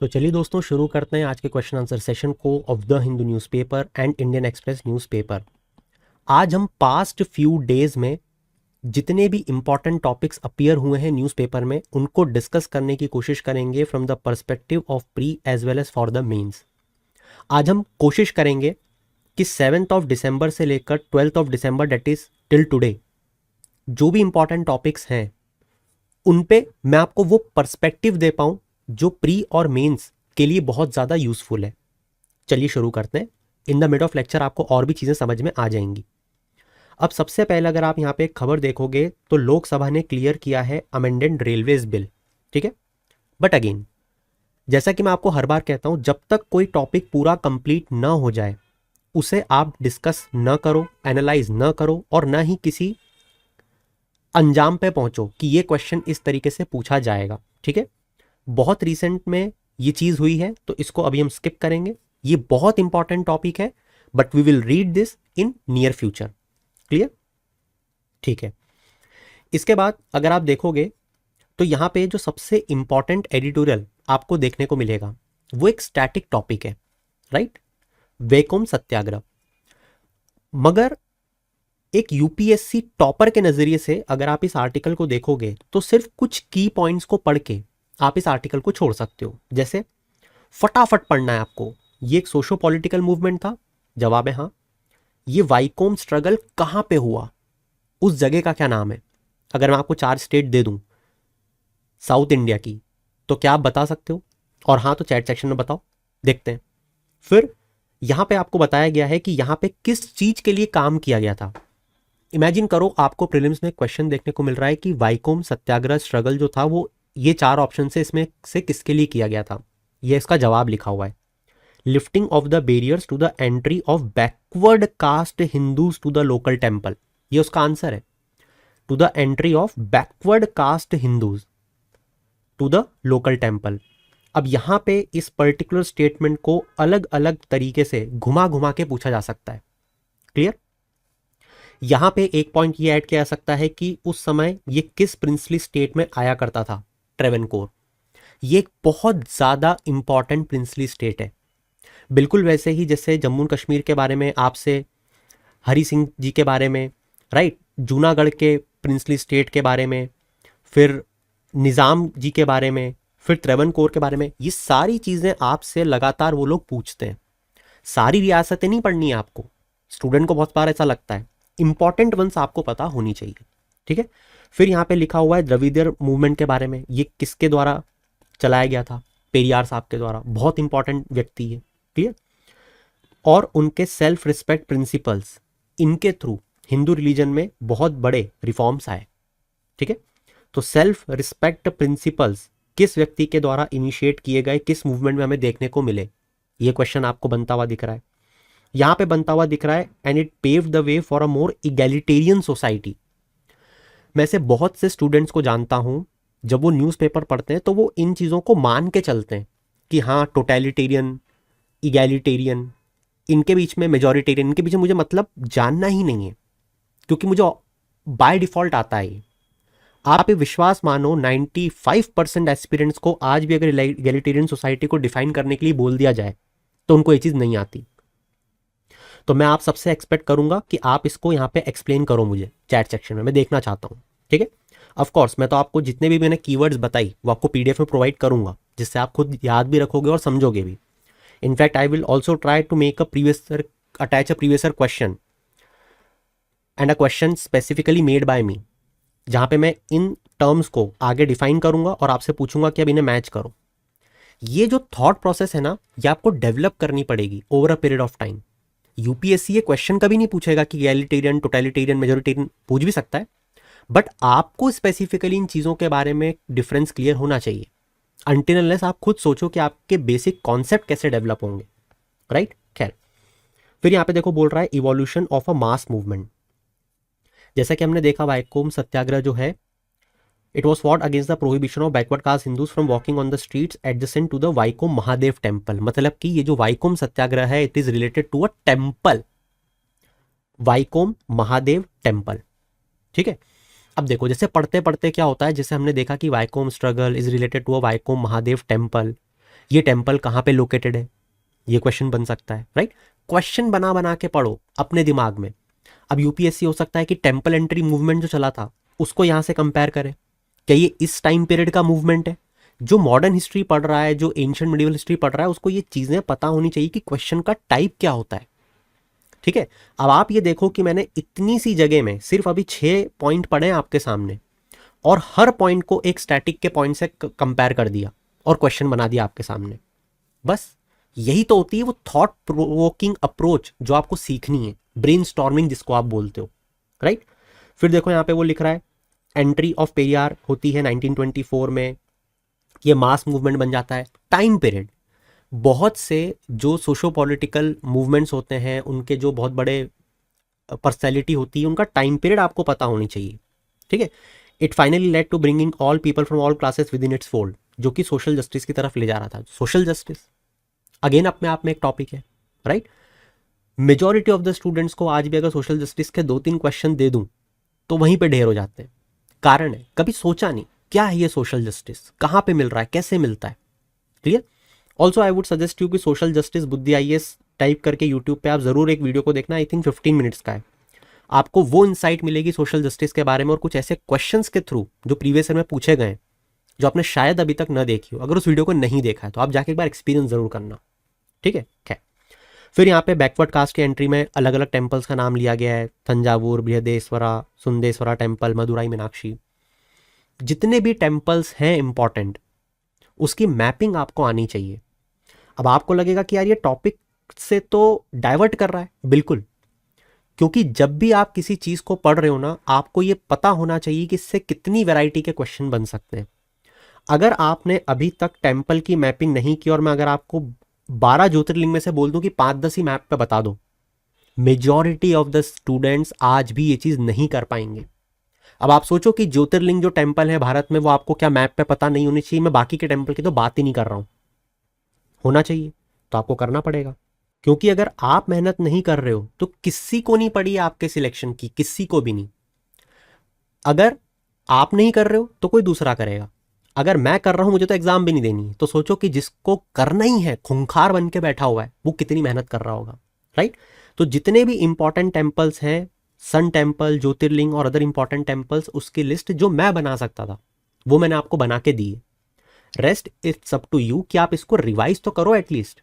तो चलिए दोस्तों शुरू करते हैं आज के क्वेश्चन आंसर सेशन को of the Hindu newspaper and Indian express newspaper. आज हम पास्ट फ्यू डेज में जितने भी इंपॉर्टेंट टॉपिक्स अपीयर हुए हैं न्यूज़पेपर में उनको डिस्कस करने की कोशिश करेंगे from the perspective of pre as well as for the mains. आज हम कोशिश करेंगे कि 7th ऑफ दिसंबर से लेकर 12th ऑफ दिसंबर डेट इज टिल टुडे जो भी इंपॉर्टेंट टॉपिक्स हैं उन पे मैं आपको वो पर्सपेक्टिव दे पाऊं जो प्री और मेंस के लिए बहुत ज़्यादा यूजफुल है। चलिए शुरू करते हैं। In the mid of lecture आपको और भी चीज़ें समझ में आ जाएंगी। अब सबसे पहले अगर आप यहाँ पे एक खबर देखोगे तो लोकसभा ने क्लियर किया है अमेंडेड रेलवेज बिल, ठीक है। बट अगेन जैसा कि मैं आपको हर बार कहता हूँ, जब तक कोई टॉपिक पूरा कंप्लीट ना हो जाए उसे आप डिस्कस न करो, एनालाइज न करो और ना ही किसी अंजाम पे पहुंचो कि ये क्वेश्चन इस तरीके से पूछा जाएगा, ठीक है। बहुत रिसेंट में ये चीज़ हुई है तो इसको अभी हम स्किप करेंगे। ये बहुत इंपॉर्टेंट टॉपिक है but we will read this in near future. Clear? ठीक है। इसके बाद अगर आप देखोगे तो यहाँ पे जो सबसे इंपॉर्टेंट एडिटोरियल आपको देखने को मिलेगा वो एक स्टैटिक टॉपिक है, राइट, वैकोम सत्याग्रह। मगर एक यूपीएससी टॉपर के नजरिए से अगर आप इस आर्टिकल को देखोगे तो सिर्फ कुछ की पॉइंट्स को पढ़ के आप इस आर्टिकल को छोड़ सकते हो। जैसे फटाफट पढ़ना है आपको, ये एक सोशो पॉलिटिकल मूवमेंट था, जवाब है हाँ। ये वाइकोम स्ट्रगल कहाँ पे हुआ, उस जगह का क्या नाम है। अगर मैं आपको 4 स्टेट दे दूं साउथ इंडिया की तो क्या आप बता सकते हो? और हाँ तो चैट सेक्शन में बताओ, देखते हैं। फिर यहाँ पे आपको बताया गया है कि यहाँ पे किस चीज के लिए काम किया गया था। इमेजिन करो आपको प्रीलिम्स में क्वेश्चन देखने को मिल रहा है कि वाइकोम सत्याग्रह स्ट्रगल जो था वो ये 4 ऑप्शन से इसमें से किसके लिए किया गया था। ये इसका जवाब लिखा हुआ है, lifting of the barriers to the entry of backward caste Hindus to the local temple. ये उसका आंसर है, to the entry of backward caste Hindus to the local temple. अब यहाँ पे इस पर्टिकुलर स्टेटमेंट को अलग अलग तरीके से घुमा घुमा के पूछा जा सकता है। क्लियर? यहां पे एक पॉइंट ये ऐड किया जा सकता है कि उस समय ये किस प्रिंसली स्टेट में आया करता था, ट्रेवेनकोर। ये एक बहुत ज़्यादा इंपॉर्टेंट प्रिंसली स्टेट है, बिल्कुल वैसे ही जैसे जम्मू कश्मीर के बारे में आपसे हरि सिंह जी के बारे में, राइट, जूनागढ़ के प्रिंसली स्टेट के बारे में, फिर निज़ाम जी के बारे में, फिर ट्रेवनकोर के बारे में। ये सारी चीज़ें आपसे लगातार वो लोग पूछते हैं। सारी रियासतें नहीं पढ़नी है आपको, स्टूडेंट को बहुत बार ऐसा लगता है, इंपॉर्टेंट वंस आपको पता होनी चाहिए, ठीक है। फिर यहाँ पे लिखा हुआ है द्रविड़ मूवमेंट के बारे में, ये किसके द्वारा चलाया गया था, पेरियार साहब के द्वारा, बहुत इंपॉर्टेंट व्यक्ति है, क्लियर। और उनके सेल्फ रिस्पेक्ट प्रिंसिपल्स, इनके थ्रू हिंदू रिलीजन में बहुत बड़े रिफॉर्म्स आए, ठीक है। तो सेल्फ रिस्पेक्ट प्रिंसिपल्स किस व्यक्ति के द्वारा इनिशिएट किए गए, किस मूवमेंट में हमें देखने को मिले, ये क्वेश्चन आपको बनता हुआ दिख रहा है, यहां पे बनता हुआ दिख रहा है। And it paved the way for a more egalitarian society. मैं से बहुत से स्टूडेंट्स को जानता हूं, जब वो न्यूज़पेपर पढ़ते हैं तो वो इन चीज़ों को मान के चलते हैं कि हाँ टोटलिटेरियन, इगैलिटेरियन, इनके बीच में मेजॉरिटेरियन, इनके बीच में मुझे मतलब जानना ही नहीं है क्योंकि मुझे बाय डिफॉल्ट आता है। आप ये विश्वास मानो 95% एस्पिरेंट्स को आज भी अगर इगैलिटेरियन सोसाइटी को डिफाइन करने के लिए बोल दिया जाए तो उनको ये चीज़ नहीं आती। तो मैं आप सबसे एक्सपेक्ट करूंगा कि आप इसको यहाँ पे एक्सप्लेन करो मुझे चैट सेक्शन में, मैं देखना चाहता हूँ, ठीक है। ऑफ कोर्स मैं तो आपको जितने भी मैंने कीवर्ड्स बताई वो आपको पीडीएफ में प्रोवाइड करूंगा, जिससे आप खुद याद भी रखोगे और समझोगे भी। In fact I will also try to make attach a previous question and a question specifically made by me, जहाँ पे मैं इन टर्म्स को आगे डिफाइन करूंगा और आपसे पूछूंगा कि अब इन्हें मैच करो। ये जो थॉट प्रोसेस है ना, ये आपको डेवलप करनी पड़ेगी over a period of time. UPSC ये क्वेश्चन कभी नहीं पूछेगा कि एलिटेरियन, टोटलिटेरियन, मेजोरिटेरियन, पूछ भी सकता है, बट आपको स्पेसिफिकली इन चीज़ों के बारे में डिफरेंस क्लियर होना चाहिए अनटिल अनलेस आप खुद सोचो कि आपके बेसिक कॉन्सेप्ट कैसे डेवलप होंगे, राइट। खैर, फिर यहाँ पे देखो बोल रहा है evolution of a mass movement. जैसा कि हमने देखा वाइकोम सत्याग्रह जो है, it was fought against the prohibition of backward caste Hindus from walking on the streets adjacent to the Vaikom Mahadev temple. मतलब कि ये जो वाइकोम सत्याग्रह है it is related to a temple, Vaikom Mahadev temple, ठीक है। अब देखो जैसे पढ़ते पढ़ते क्या होता है, जैसे हमने देखा कि Vaikom struggle is related to a Vaikom Mahadev temple, ये टेम्पल कहाँ पे लोकेटेड है, ये क्वेश्चन बन सकता है, राइट। क्वेश्चन बना बना के पढ़ो अपने दिमाग में। अब यूपीएससी हो सकता है कि टेम्पल एंट्री मूवमेंट जो चला था उसको यहाँ से कंपेयर करे, क्या ये इस टाइम पीरियड का मूवमेंट है। जो मॉडर्न हिस्ट्री पढ़ रहा है, जो एंशिएंट मिडिवल हिस्ट्री पढ़ रहा है, उसको ये चीज़ें पता होनी चाहिए कि क्वेश्चन का टाइप क्या होता है, ठीक है। अब आप ये देखो कि मैंने इतनी सी जगह में सिर्फ अभी 6 पॉइंट पढ़े हैं आपके सामने, और हर पॉइंट को एक स्टैटिक के पॉइंट से कंपेयर कर दिया और क्वेश्चन बना दिया आपके सामने। बस यही तो होती है वो थॉट प्रोवोकिंग अप्रोच जो आपको सीखनी है, ब्रेनस्टॉर्मिंग जिसको आप बोलते हो, राइट। फिर देखो यहाँ पे वो लिख रहा है एंट्री ऑफ पेरियार होती है 1924 में, ये मास मूवमेंट बन जाता है। टाइम पीरियड, बहुत से जो सोशो पॉलिटिकल मूवमेंट्स होते हैं, उनके जो बहुत बड़े पर्सनैलिटी होती है, उनका टाइम पीरियड आपको पता होनी चाहिए, ठीक है। It finally led to bringing all people from all classes within its fold, जो कि सोशल जस्टिस की तरफ ले जा रहा था। सोशल जस्टिस अगेन अपने आप में एक टॉपिक है, right. Majority of the students को आज भी अगर सोशल जस्टिस के 2-3 क्वेश्चन दे दूं तो वहीं पे ढेर हो जाते हैं। कारण है कभी सोचा नहीं क्या है ये सोशल जस्टिस, कहाँ पे मिल रहा है, कैसे मिलता है, clear. Also I would suggest you कि सोशल जस्टिस बुद्धि आईएएस टाइप करके यूट्यूब पे आप जरूर एक वीडियो को देखना, आई थिंक 15 मिनट्स का है। आपको वो इंसाइट मिलेगी सोशल जस्टिस के बारे में और कुछ ऐसे क्वेश्चंस के थ्रू जो प्रीवियस ईयर में पूछे गए जो आपने शायद अभी तक न देखी हो। अगर उस वीडियो को नहीं देखा है तो आप जाके एक बार एक्सपीरियंस जरूर करना, ठीक है। खैर, फिर यहाँ पे बैकवर्ड कास्ट की एंट्री में अलग अलग टेम्पल्स का नाम लिया गया है, तंजावुर, बृहदेश्वरा, सुंदेश्वरा टेम्पल, मदुराई मीनाक्षी। जितने भी टेम्पल्स हैं इंपॉर्टेंट, उसकी मैपिंग आपको आनी चाहिए। अब आपको लगेगा कि यार ये टॉपिक से तो डाइवर्ट कर रहा है, बिल्कुल, क्योंकि जब भी आप किसी चीज को पढ़ रहे हो ना, आपको ये पता होना चाहिए कि इससे कितनी वैरायटी के क्वेश्चन बन सकते हैं। अगर आपने अभी तक टेम्पल की मैपिंग नहीं की और मैं अगर आपको 12 ज्योतिर्लिंग में से बोल दूं कि 5-10 ही मैप पे बता दो, मेजॉरिटी ऑफ द स्टूडेंट्स आज भी ये चीज नहीं कर पाएंगे। अब आप सोचो कि ज्योतिर्लिंग जो टेम्पल है भारत में वो आपको क्या मैप पे पता नहीं होनी चाहिए। मैं बाकी के टेम्पल की तो बात ही नहीं कर रहा हूं, होना चाहिए, तो आपको करना पड़ेगा। क्योंकि अगर आप मेहनत नहीं कर रहे हो तो किसी को नहीं पड़ी आपके सिलेक्शन की, किसी को भी नहीं। अगर आप नहीं कर रहे हो तो कोई दूसरा करेगा। अगर मैं कर रहा हूं, मुझे तो एग्जाम भी नहीं देनी है, तो सोचो कि जिसको करना ही है, खूंखार बन के बैठा हुआ है, वो कितनी मेहनत कर रहा होगा, राइट। तो जितने भी इंपॉर्टेंट टेम्पल्स हैं, सन टेम्पल, ज्योतिर्लिंग और अदर इंपॉर्टेंट टेम्पल्स, उसकी लिस्ट जो मैं बना सकता था वो मैंने आपको बना के दी है। Rest it's up to you कि आप इसको रिवाइज तो करो एटलीस्ट।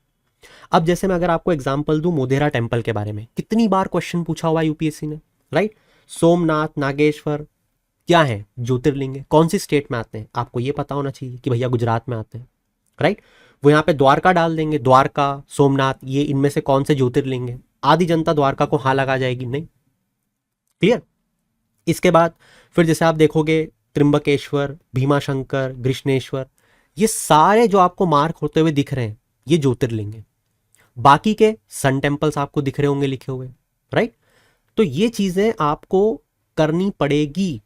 अब जैसे मैं अगर आपको एग्जांपल दूं मोधेरा टेम्पल के बारे में, कितनी बार क्वेश्चन पूछा हुआ यूपीएससी ने, राइट। सोमनाथ, नागेश्वर क्या है, ज्योतिर्लिंग है, कौन सी स्टेट में आते हैं, आपको ये पता होना चाहिए कि भैया गुजरात में आते हैं, राइट। वो यहाँ पे द्वारका डाल देंगे, द्वारका, सोमनाथ, ये इनमें से कौन से ज्योतिर्लिंग है। आधी जनता द्वारका को हाँ लगा जाएगी, नहीं, क्लियर। इसके बाद फिर जैसे आप देखोगे त्रिंबकेश्वर, भीमाशंकर, कृष्णेश्वर, ये सारे जो आपको मार्क होते हुए दिख रहे हैं ये ज्योतिर्लिंग है। बाकी के सन टेम्पल्स आपको दिख रहे होंगे लिखे हुए, राइट। तो ये चीजें आपको करनी पड़ेगी।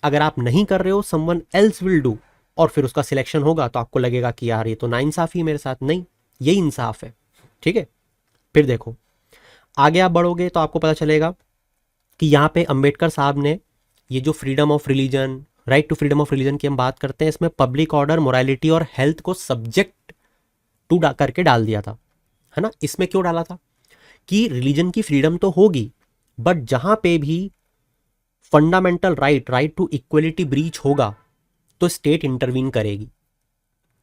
अगर आप नहीं कर रहे हो, समवन एल्स विल डू, और फिर उसका सिलेक्शन होगा तो आपको लगेगा कि यार ये तो नाइंसाफी मेरे साथ। नहीं, यही इंसाफ है, ठीक है। फिर देखो आगे आप बढ़ोगे तो आपको पता चलेगा कि यहाँ पे अंबेडकर साहब ने ये जो freedom of religion, right to freedom of religion की हम बात करते हैं, इसमें पब्लिक ऑर्डर, मोरालिटी और हेल्थ को सब्जेक्ट टू करके डाल दिया था, है ना। इसमें क्यों डाला था कि रिलीजन की फ्रीडम तो होगी, बट जहां पे भी fundamental right to equality breach होगा तो स्टेट इंटरवीन करेगी।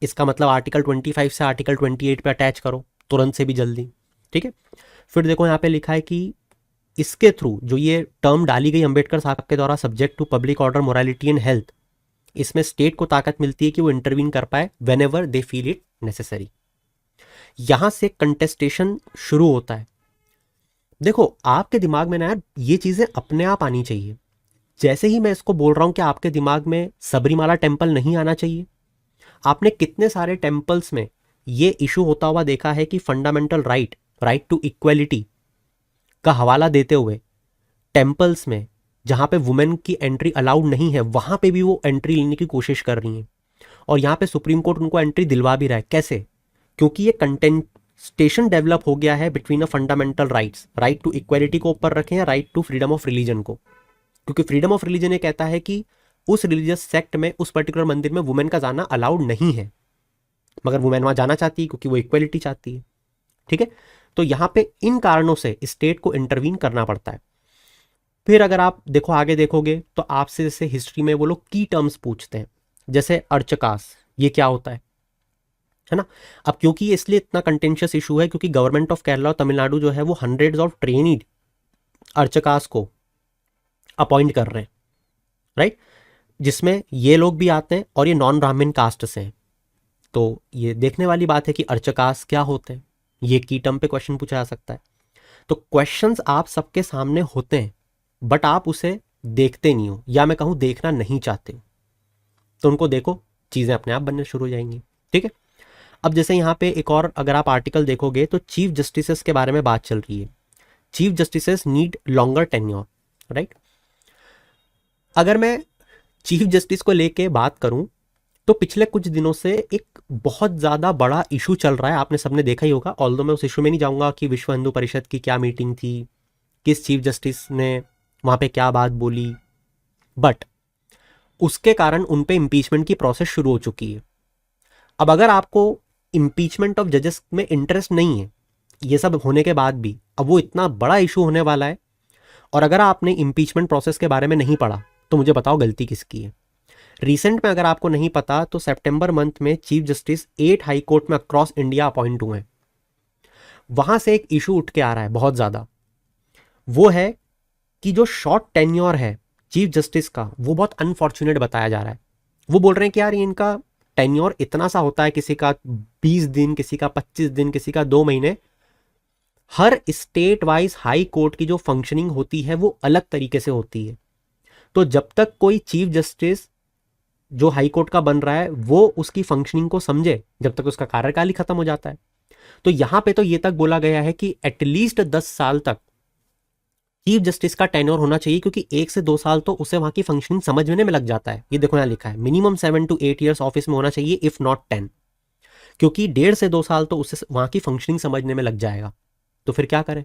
इसका मतलब आर्टिकल 25 से आर्टिकल 28 पे अटैच करो तुरंत से भी जल्दी, ठीक है। फिर देखो यहाँ पे लिखा है कि इसके थ्रू जो ये टर्म डाली गई अंबेडकर साहब के द्वारा, subject to public order, morality and health, इसमें स्टेट को ताकत मिलती है कि वो इंटरवीन कर पाए whenever they feel it necessary. यहां से कंटेस्टेशन शुरू होता है। देखो आपके दिमाग में ना यार ये चीजें अपने आप आनी चाहिए। जैसे ही मैं इसको बोल रहा हूं कि आपके दिमाग में सबरीमाला टेम्पल नहीं आना चाहिए। आपने कितने सारे टेम्पल्स में ये इशू होता हुआ देखा है कि फंडामेंटल राइट टू इक्वलिटी का हवाला देते हुए टेम्पल्स में जहां पे वुमेन की एंट्री अलाउड नहीं है, वहां पे भी वो एंट्री लेने की कोशिश कर रही हैं। और यहाँ पे सुप्रीम कोर्ट उनको एंट्री दिलवा भी रहा है। कैसे? क्योंकि ये कंटेंटेशन डेवलप हो गया है between a fundamental rights, right to equality को ऊपर रखें या right to freedom of religion को। क्योंकि फ्रीडम ऑफ रिलीजन ये कहता है कि उस रिलीजियस सेक्ट में, उस पर्टिकुलर मंदिर में वुमेन का जाना अलाउड नहीं है। मगर वुमेन वहाँ जाना चाहती है क्योंकि वो इक्वलिटी चाहती है। ठीक है, तो यहाँ पे इन कारणों से स्टेट को इंटरवीन करना पड़ता है। फिर अगर आप देखो आगे देखोगे तो आपसे जैसे हिस्ट्री में वो लोग की टर्म्स पूछते हैं, जैसे अर्चकास, ये क्या होता है ना। अब क्योंकि ये इसलिए इतना कंटेंशियस इशू है क्योंकि गवर्नमेंट ऑफ केरला और तमिलनाडु जो है वो हंड्रेड्स ऑफ ट्रेनिड अर्चकास को अपॉइंट कर रहे हैं, राइट, जिसमें ये लोग भी आते हैं और ये नॉन ब्राह्मण कास्ट से हैं। तो ये देखने वाली बात है कि अर्चकास क्या होते हैं, ये की टर्म पे क्वेश्चन पूछा जा सकता है। तो क्वेश्चंस आप सबके सामने होते हैं बट आप उसे देखते नहीं हो, या मैं कहूँ देखना नहीं चाहते हो, तो उनको देखो, चीज़ें अपने आप बनने शुरू हो जाएंगी। ठीक है, अब जैसे यहाँ पे एक और अगर आप आर्टिकल देखोगे तो चीफ जस्टिसेस के बारे में बात चल रही है। Chief justices need longer tenure, right. अगर मैं चीफ जस्टिस को लेके बात करूं तो पिछले कुछ दिनों से एक बहुत ज़्यादा बड़ा इशू चल रहा है, आपने सबने देखा ही होगा। ऑल्दो मैं उस इशू में नहीं जाऊंगा कि विश्व हिंदू परिषद की क्या मीटिंग थी, किस चीफ जस्टिस ने वहाँ पे क्या बात बोली, बट उसके कारण उन पे इम्पीचमेंट की प्रोसेस शुरू हो चुकी है। अब अगर आपको इम्पीचमेंट ऑफ जजेस में इंटरेस्ट नहीं है, ये सब होने के बाद भी अब वो इतना बड़ा इशू होने वाला है, और अगर आपने इम्पीचमेंट प्रोसेस के बारे में नहीं पढ़ा तो मुझे बताओ गलती किसकी है। रिसेंट में अगर आपको नहीं पता तो सितंबर मंथ में चीफ जस्टिस 8 हाई कोर्ट में अक्रॉस इंडिया अपॉइंट हुए हैं। वहां से एक इशू उठ के आ रहा है बहुत ज्यादा, वो है कि जो शॉर्ट टेन्योर है चीफ जस्टिस का वो बहुत अनफॉर्चुनेट बताया जा रहा है। वो बोल रहे हैं कि यार इनका टेन्योर इतना सा होता है, किसी का 20 दिन, किसी का 25 दिन, किसी का 2 महीने। हर स्टेट वाइज हाई कोर्ट की जो फंक्शनिंग होती है वो अलग तरीके से होती है। तो जब तक कोई चीफ जस्टिस जो हाई कोर्ट का बन रहा है वो उसकी फंक्शनिंग को समझे, जब तक उसका कार्यकाल ही खत्म हो जाता है। तो यहां पे तो ये तक बोला गया है कि एटलीस्ट 10 साल तक चीफ जस्टिस का टेन्योर होना चाहिए, क्योंकि 1 से 2 साल तो उसे वहां की फंक्शनिंग समझने में लग जाता है। ये देखो यहाँ लिखा है मिनिमम 7 to 8 ईयर्स ऑफिस में होना चाहिए, इफ नॉट 10, क्योंकि 1.5 से 2 साल तो उसे वहां की फंक्शनिंग समझने में लग जाएगा। तो फिर क्या करें,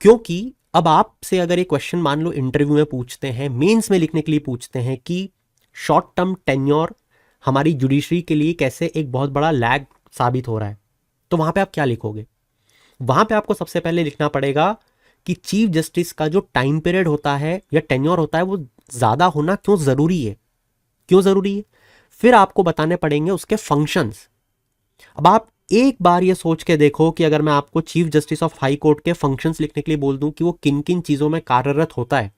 क्योंकि अब आपसे अगर एक क्वेश्चन मान लो इंटरव्यू में पूछते हैं, मेंस में लिखने के लिए पूछते हैं कि शॉर्ट टर्म टेन्योर हमारी जुडिशरी के लिए कैसे एक बहुत बड़ा लैग साबित हो रहा है, तो वहां पे आप क्या लिखोगे। वहां पे आपको सबसे पहले लिखना पड़ेगा कि चीफ जस्टिस का जो टाइम पीरियड होता है या टेन्योर होता है वो ज्यादा होना क्यों जरूरी है, क्यों जरूरी है। फिर आपको बताने पड़ेंगे उसके फंक्शंस। अब आप एक बार ये सोच के देखो कि अगर मैं आपको chief justice of high court के फंक्शंस लिखने के लिए बोल दूं कि वो किन किन चीजों में कार्यरत होता है,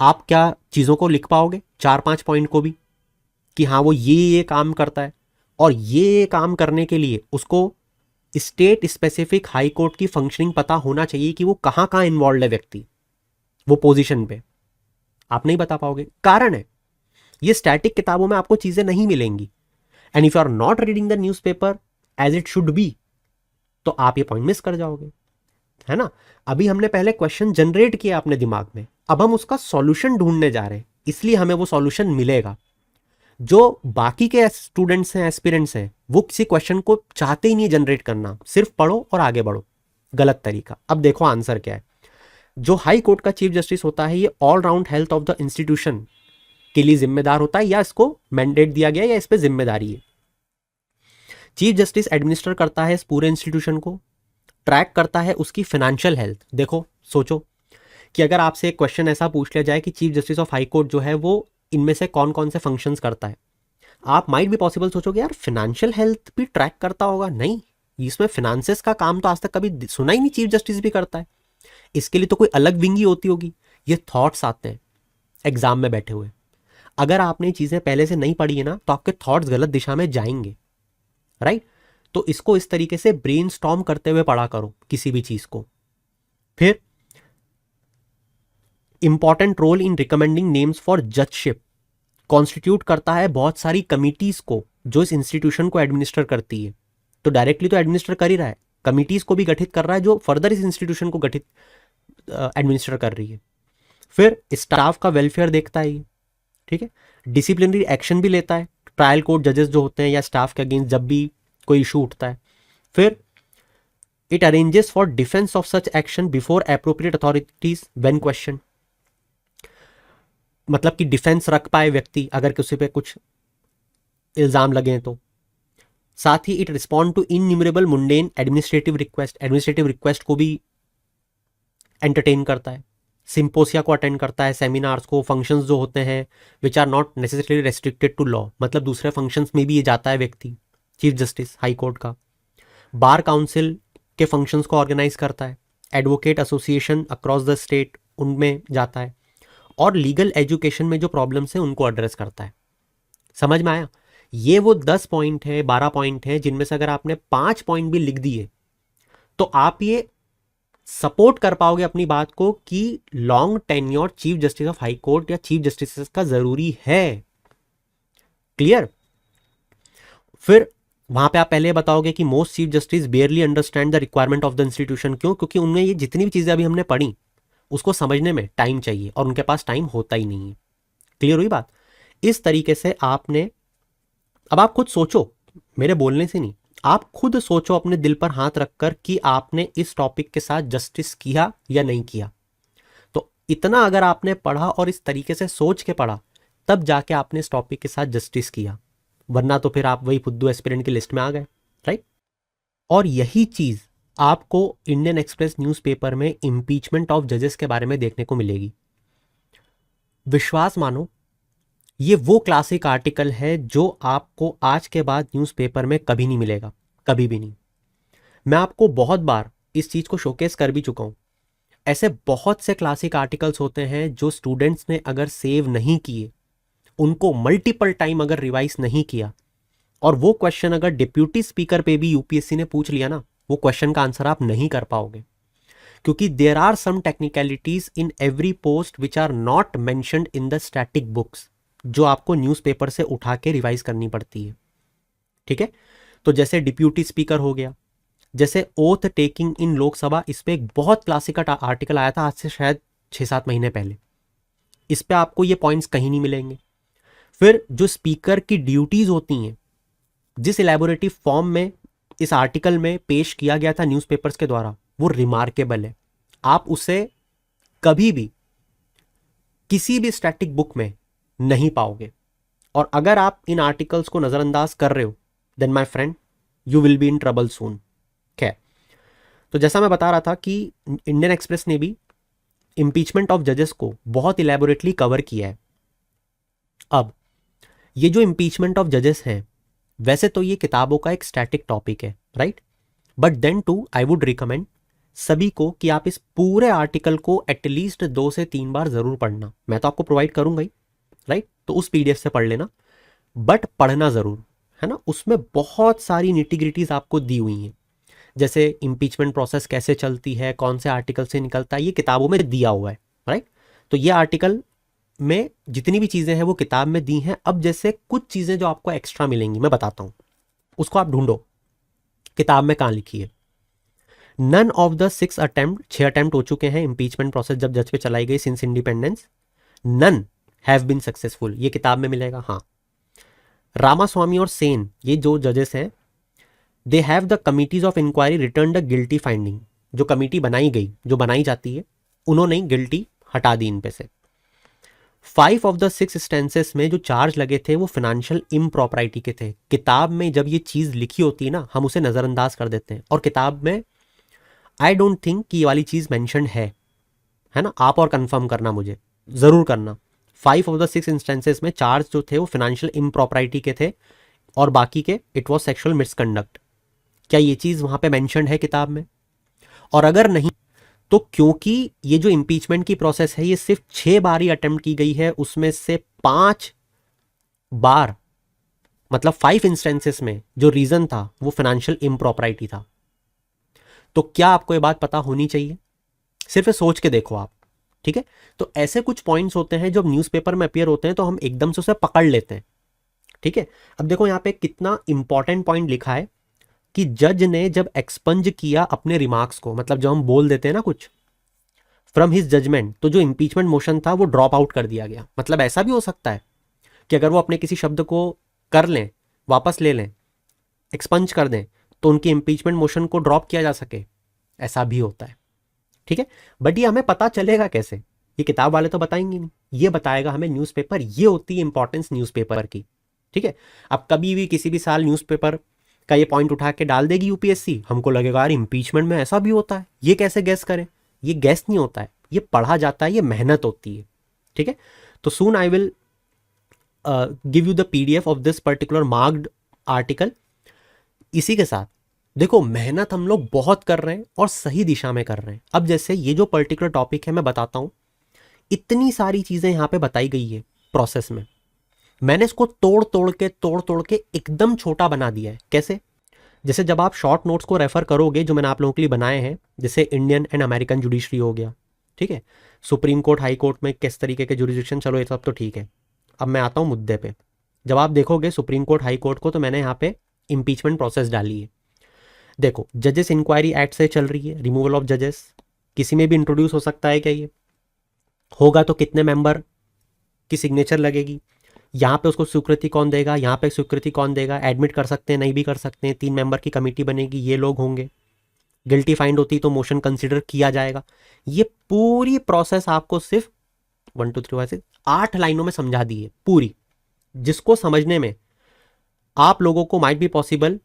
आप क्या चीजों को लिख पाओगे, 4-5 पॉइंट को भी, कि हाँ वो ये काम करता है, और ये काम करने के लिए उसको स्टेट स्पेसिफिक हाई कोर्ट की फंक्शनिंग पता होना चाहिए कि वो कहां कहां इन्वॉल्व है व्यक्ति, वो पोजीशन पे। आप नहीं बता पाओगे, कारण है ये स्टैटिक किताबों में आपको चीजें नहीं मिलेंगी। And if you are not reading the newspaper as it should be, तो आप ये पॉइंट मिस कर जाओगे, है ना। अभी हमने पहले क्वेश्चन जनरेट किया अपने दिमाग में, अब हम उसका सॉल्यूशन ढूंढने जा रहे हैं, इसलिए हमें वो सॉल्यूशन मिलेगा। जो बाकी के स्टूडेंट्स हैं, एस्पिरेंट्स हैं, वो किसी क्वेश्चन को चाहते ही नहीं जनरेट करना, सिर्फ पढ़ो और आगे बढ़ो, गलत तरीका। अब देखो आंसर क्या है। जो हाई कोर्ट का चीफ जस्टिस होता है ये all round health of the institution के लिए जिम्मेदार होता है, या इसको मैंडेट दिया गया, या इस पर जिम्मेदारी है। चीफ जस्टिस एडमिनिस्टर करता है इस पूरे इंस्टीट्यूशन को, ट्रैक करता है उसकी फाइनेंशियल हेल्थ। देखो सोचो कि अगर आपसे एक क्वेश्चन ऐसा पूछ लिया जाए कि chief justice of high court जो है वो इनमें से कौन कौन से फंक्शंस करता है, आप माइट भी पॉसिबल सोचोगे यार फाइनेंशियल हेल्थ भी ट्रैक करता होगा, नहीं, इसमें फिनेंसेस का काम तो आज तक कभी सुना ही नहीं चीफ जस्टिस भी करता है, इसके लिए तो कोई अलग विंग ही होती होगी। ये थॉट्स आते हैं एग्जाम में बैठे हुए, अगर आपने चीजें पहले से नहीं पढ़ी है ना तो आपके थॉट्स गलत दिशा में जाएंगे, राइट। तो इसको इस तरीके से ब्रेनस्टॉर्म करते हुए पढ़ा करो किसी भी चीज को। फिर important role in recommending names for judgeship, constitute करता है बहुत सारी कमिटीज को जो इस इंस्टीट्यूशन को एडमिनिस्टर करती है। तो डायरेक्टली तो एडमिनिस्टर कर ही रहा है, कमिटीज को भी गठित कर रहा है जो फर्दर इस इंस्टीट्यूशन को गठित एडमिनिस्टर कर रही है। फिर स्टाफ का वेलफेयर देखता है ये, ठीक है। डिसिप्लिनरी एक्शन भी लेता है ट्रायल कोर्ट जजेस जो होते हैं या स्टाफ के अगेंस्ट जब भी कोई इशू उठता है। फिर it arranges for defence of such action before appropriate authorities when question, मतलब कि डिफेंस रख पाए व्यक्ति अगर किसी पे कुछ इल्जाम लगे तो। साथ ही it respond to innumerable mundane administrative request को भी एंटरटेन करता है, सिंपोसिया को अटेंड करता है, सेमिनार्स को, फंक्शंस जो होते हैं which are not necessarily restricted to law, मतलब दूसरे फंक्शंस में भी ये जाता है व्यक्ति, चीफ जस्टिस हाई कोर्ट का, बार काउंसिल के फंक्शंस को ऑर्गेनाइज करता है, advocate association across the state उनमें जाता है, और लीगल एजुकेशन में जो प्रॉब्लम्स हैं उनको एड्रेस करता है। समझ में आया? ये वो 10 पॉइंट है, 12 पॉइंट है, जिनमें से अगर आपने 5 पॉइंट भी लिख दिए तो आप ये सपोर्ट कर पाओगे अपनी बात को कि long tenure chief justice of high court या चीफ जस्टिस का जरूरी है। क्लियर? फिर वहां पे आप पहले बताओगे कि most chief justice बेयरली understand the requirement of the institution. क्यों? क्योंकि उनमें ये जितनी भी चीजें अभी हमने पढ़ी उसको समझने में टाइम चाहिए और उनके पास टाइम होता ही नहीं है। क्लियर हुई बात? इस तरीके से आपने, अब आप खुद सोचो, मेरे बोलने से नहीं, आप खुद सोचो अपने दिल पर हाथ रखकर कि आपने इस टॉपिक के साथ जस्टिस किया या नहीं किया। तो इतना अगर आपने पढ़ा और इस तरीके से सोच के पढ़ा तब जाके आपने इस टॉपिक के साथ जस्टिस किया, वरना तो फिर आप वही फुद्दू एस्पिरेंट की लिस्ट में आ गए, राइट? और यही चीज आपको इंडियन एक्सप्रेस न्यूज़पेपर में इंपीचमेंट ऑफ जजेस के बारे में देखने को मिलेगी। विश्वास मानो, ये वो क्लासिक आर्टिकल है जो आपको आज के बाद न्यूज़पेपर में कभी नहीं मिलेगा, कभी भी नहीं। मैं आपको बहुत बार इस चीज को शोकेस कर भी चुका हूं। ऐसे बहुत से क्लासिक आर्टिकल्स होते हैं जो स्टूडेंट्स ने अगर सेव नहीं किए, उनको मल्टीपल टाइम अगर रिवाइज नहीं किया, और वो क्वेश्चन अगर डिप्यूटी स्पीकर पे भी यूपीएससी ने पूछ लिया ना, वो क्वेश्चन का आंसर आप नहीं कर पाओगे, क्योंकि there are some technicalities in every post which are not mentioned in the static books, जो आपको न्यूज़पेपर से उठा के रिवाइज करनी पड़ती है। ठीक है? तो जैसे डिप्यूटी स्पीकर हो गया, जैसे ओथ टेकिंग इन लोकसभा, इस पे एक बहुत क्लासिक आर्टिकल आया था आज से शायद 6-7 महीने पहले। इस पे आपको ये पॉइंट्स कहीं नहीं मिलेंगे। फिर जो स्पीकर की ड्यूटीज होती हैं, जिस इलेबोरेटिव फॉर्म में इस आर्टिकल में पेश किया गया था न्यूज़पेपर्स के द्वारा, वो रिमार्केबल है। आप उसे कभी भी किसी भी स्टैटिक बुक में नहीं पाओगे। और अगर आप इन आर्टिकल्स को नजरअंदाज कर रहे हो, then my friend you will be in trouble soon. क्या? तो जैसा मैं बता रहा था कि इंडियन एक्सप्रेस ने भी इंपीचमेंट ऑफ जजेस को बहुत इलेबोरेटली कवर किया है। अब ये जो इंपीचमेंट ऑफ जजेस हैं, वैसे तो ये किताबों का एक स्टैटिक टॉपिक है, right? But then too I would recommend सभी को कि आप इस पूरे आर्टिकल को एटलीस्ट 2 से 3 बार जरूर पढ़ना। मैं तो आपको प्रोवाइड करूंगा ही, राइट? तो उस पीडीएफ से पढ़ लेना, बट पढ़ना जरूर, है ना? उसमें बहुत सारी निटिग्रिटीज आपको दी हुई हैं, जैसे इंपीचमेंट प्रोसेस कैसे चलती है, कौन से आर्टिकल से निकलता है, ये किताबों में दिया हुआ है, राइट? तो ये आर्टिकल में जितनी भी चीजें हैं वो किताब में दी हैं। अब जैसे कुछ चीजें जो आपको एक्स्ट्रा मिलेंगी मैं बताता हूं, उसको आप ढूंढो किताब में कहां लिखी है। None of the 6 attempt, 6 attempt हो चुके हैं इंपीचमेंट प्रोसेस जब जज पे चलाई गई since independence, none have been successful, ये किताब में मिलेगा। हाँ, रामास्वामी और सेन, ये जो जजेस हैं, they have the committees of inquiry return the guilty finding, जो कमिटी बनाई गई, जो बनाई जाती है, उन्होंने गिल्टी हटा दी इन पे से। 5 ऑफ द 6 स्टेंसेस में जो चार्ज लगे थे वो फाइनेंशियल इम्प्रॉपरिटी के थे। किताब में जब ये चीज लिखी होती है ना, हम उसे नजरअंदाज कर देते हैं, और किताब में आई डोंट थिंक कि ये वाली चीज मेंशन है ना? आप और कंफर्म करना, मुझे जरूर करना। 5 ऑफ द 6 इंस्टेंसेस में चार्ज जो थे वो फाइनेंशियल इम्प्रॉपरिटी के थे, और बाकी के इट वॉज सेक्सुअल मिसकंडक्ट। क्या ये चीज वहां पे मेंशन है किताब में? और अगर नहीं, तो क्योंकि ये जो इंपीचमेंट की प्रोसेस है ये सिर्फ 6 बार ही अटेम्प्ट की गई है, उसमें से 5 बार, मतलब 5 इंस्टेंसेस में जो रीजन था वो फाइनेंशियल इम्प्रॉपरिटी था। तो क्या आपको ये बात पता होनी चाहिए? सिर्फ सोच के देखो आप, ठीक है? तो ऐसे कुछ पॉइंट्स होते हैं जो न्यूज़पेपर में अपीयर होते हैं तो हम एकदम से उसे पकड़ लेते हैं, ठीक है? अब देखो यहाँ पे कितना इंपॉर्टेंट पॉइंट लिखा है कि जज ने जब एक्सपंज किया अपने रिमार्क्स को, मतलब जब हम बोल देते हैं ना कुछ फ्रॉम हिज जजमेंट, तो जो इंपीचमेंट मोशन था वो ड्रॉप आउट कर दिया गया। मतलब ऐसा भी हो सकता है कि अगर वो अपने किसी शब्द को कर लें, वापस ले लें, एक्सपंज कर दें, तो उनकी इंपीचमेंट मोशन को ड्रॉप किया जा सके, ऐसा भी होता है, ठीक है? बट ये हमें पता चलेगा कैसे? ये किताब वाले तो बताएंगे नहीं, ये बताएगा हमें न्यूज़पेपर। ये होती है इंपॉर्टेंस न्यूज़पेपर की, ठीक है? अब कभी भी किसी भी साल न्यूज़पेपर का ये पॉइंट उठा के डाल देगी यूपीएससी, हमको लगेगा यार इम्पीचमेंट में ऐसा भी होता है, ये कैसे गैस करें। ये गैस नहीं होता है, ये पढ़ा जाता है, ये मेहनत होती है, ठीक है। तो soon I will give you the PDF of this particular marked article. इसी के साथ देखो मेहनत हम लोग बहुत कर रहे हैं और सही दिशा में कर रहे हैं। अब जैसे ये जो पर्टिकुलर टॉपिक है मैं बताता हूं, इतनी सारी चीजें यहां पे बताई गई है प्रोसेस में, मैंने इसको तोड़ तोड़ के एकदम छोटा बना दिया है। कैसे? जैसे जब आप शॉर्ट नोट्स को रेफर करोगे जो मैंने आप लोगों के लिए बनाए हैं, जैसे इंडियन एंड अमेरिकन जुडिशरी हो गया, ठीक है, सुप्रीम कोर्ट हाई कोर्ट में किस तरीके के जुरिडिक्शन, चलो ये सब तो ठीक है। अब मैं आता हूँ मुद्दे पे। जब आप देखोगे सुप्रीम कोर्ट हाई कोर्ट को, तो मैंने यहाँ पे इम्पीचमेंट प्रोसेस डाली है। देखो जजेस इंक्वायरी एक्ट से चल रही है, रिमूवल ऑफ जजेस किसी में भी इंट्रोड्यूस हो सकता है क्या? ये होगा तो कितने मेंबर की सिग्नेचर लगेगी, यहाँ पे उसको स्वीकृति कौन देगा, यहाँ पे स्वीकृति कौन देगा, एडमिट कर सकते हैं नहीं भी कर सकते हैं, 3 मेंबर की कमेटी बनेगी, ये लोग होंगे, गिल्टी फाइंड होती तो मोशन कंसिडर किया जाएगा। ये पूरी प्रोसेस आपको सिर्फ 1 2 3 4 5 8 लाइनों में समझा दी है पूरी, जिसको समझने में आप लोगों को माइट बी पॉसिबल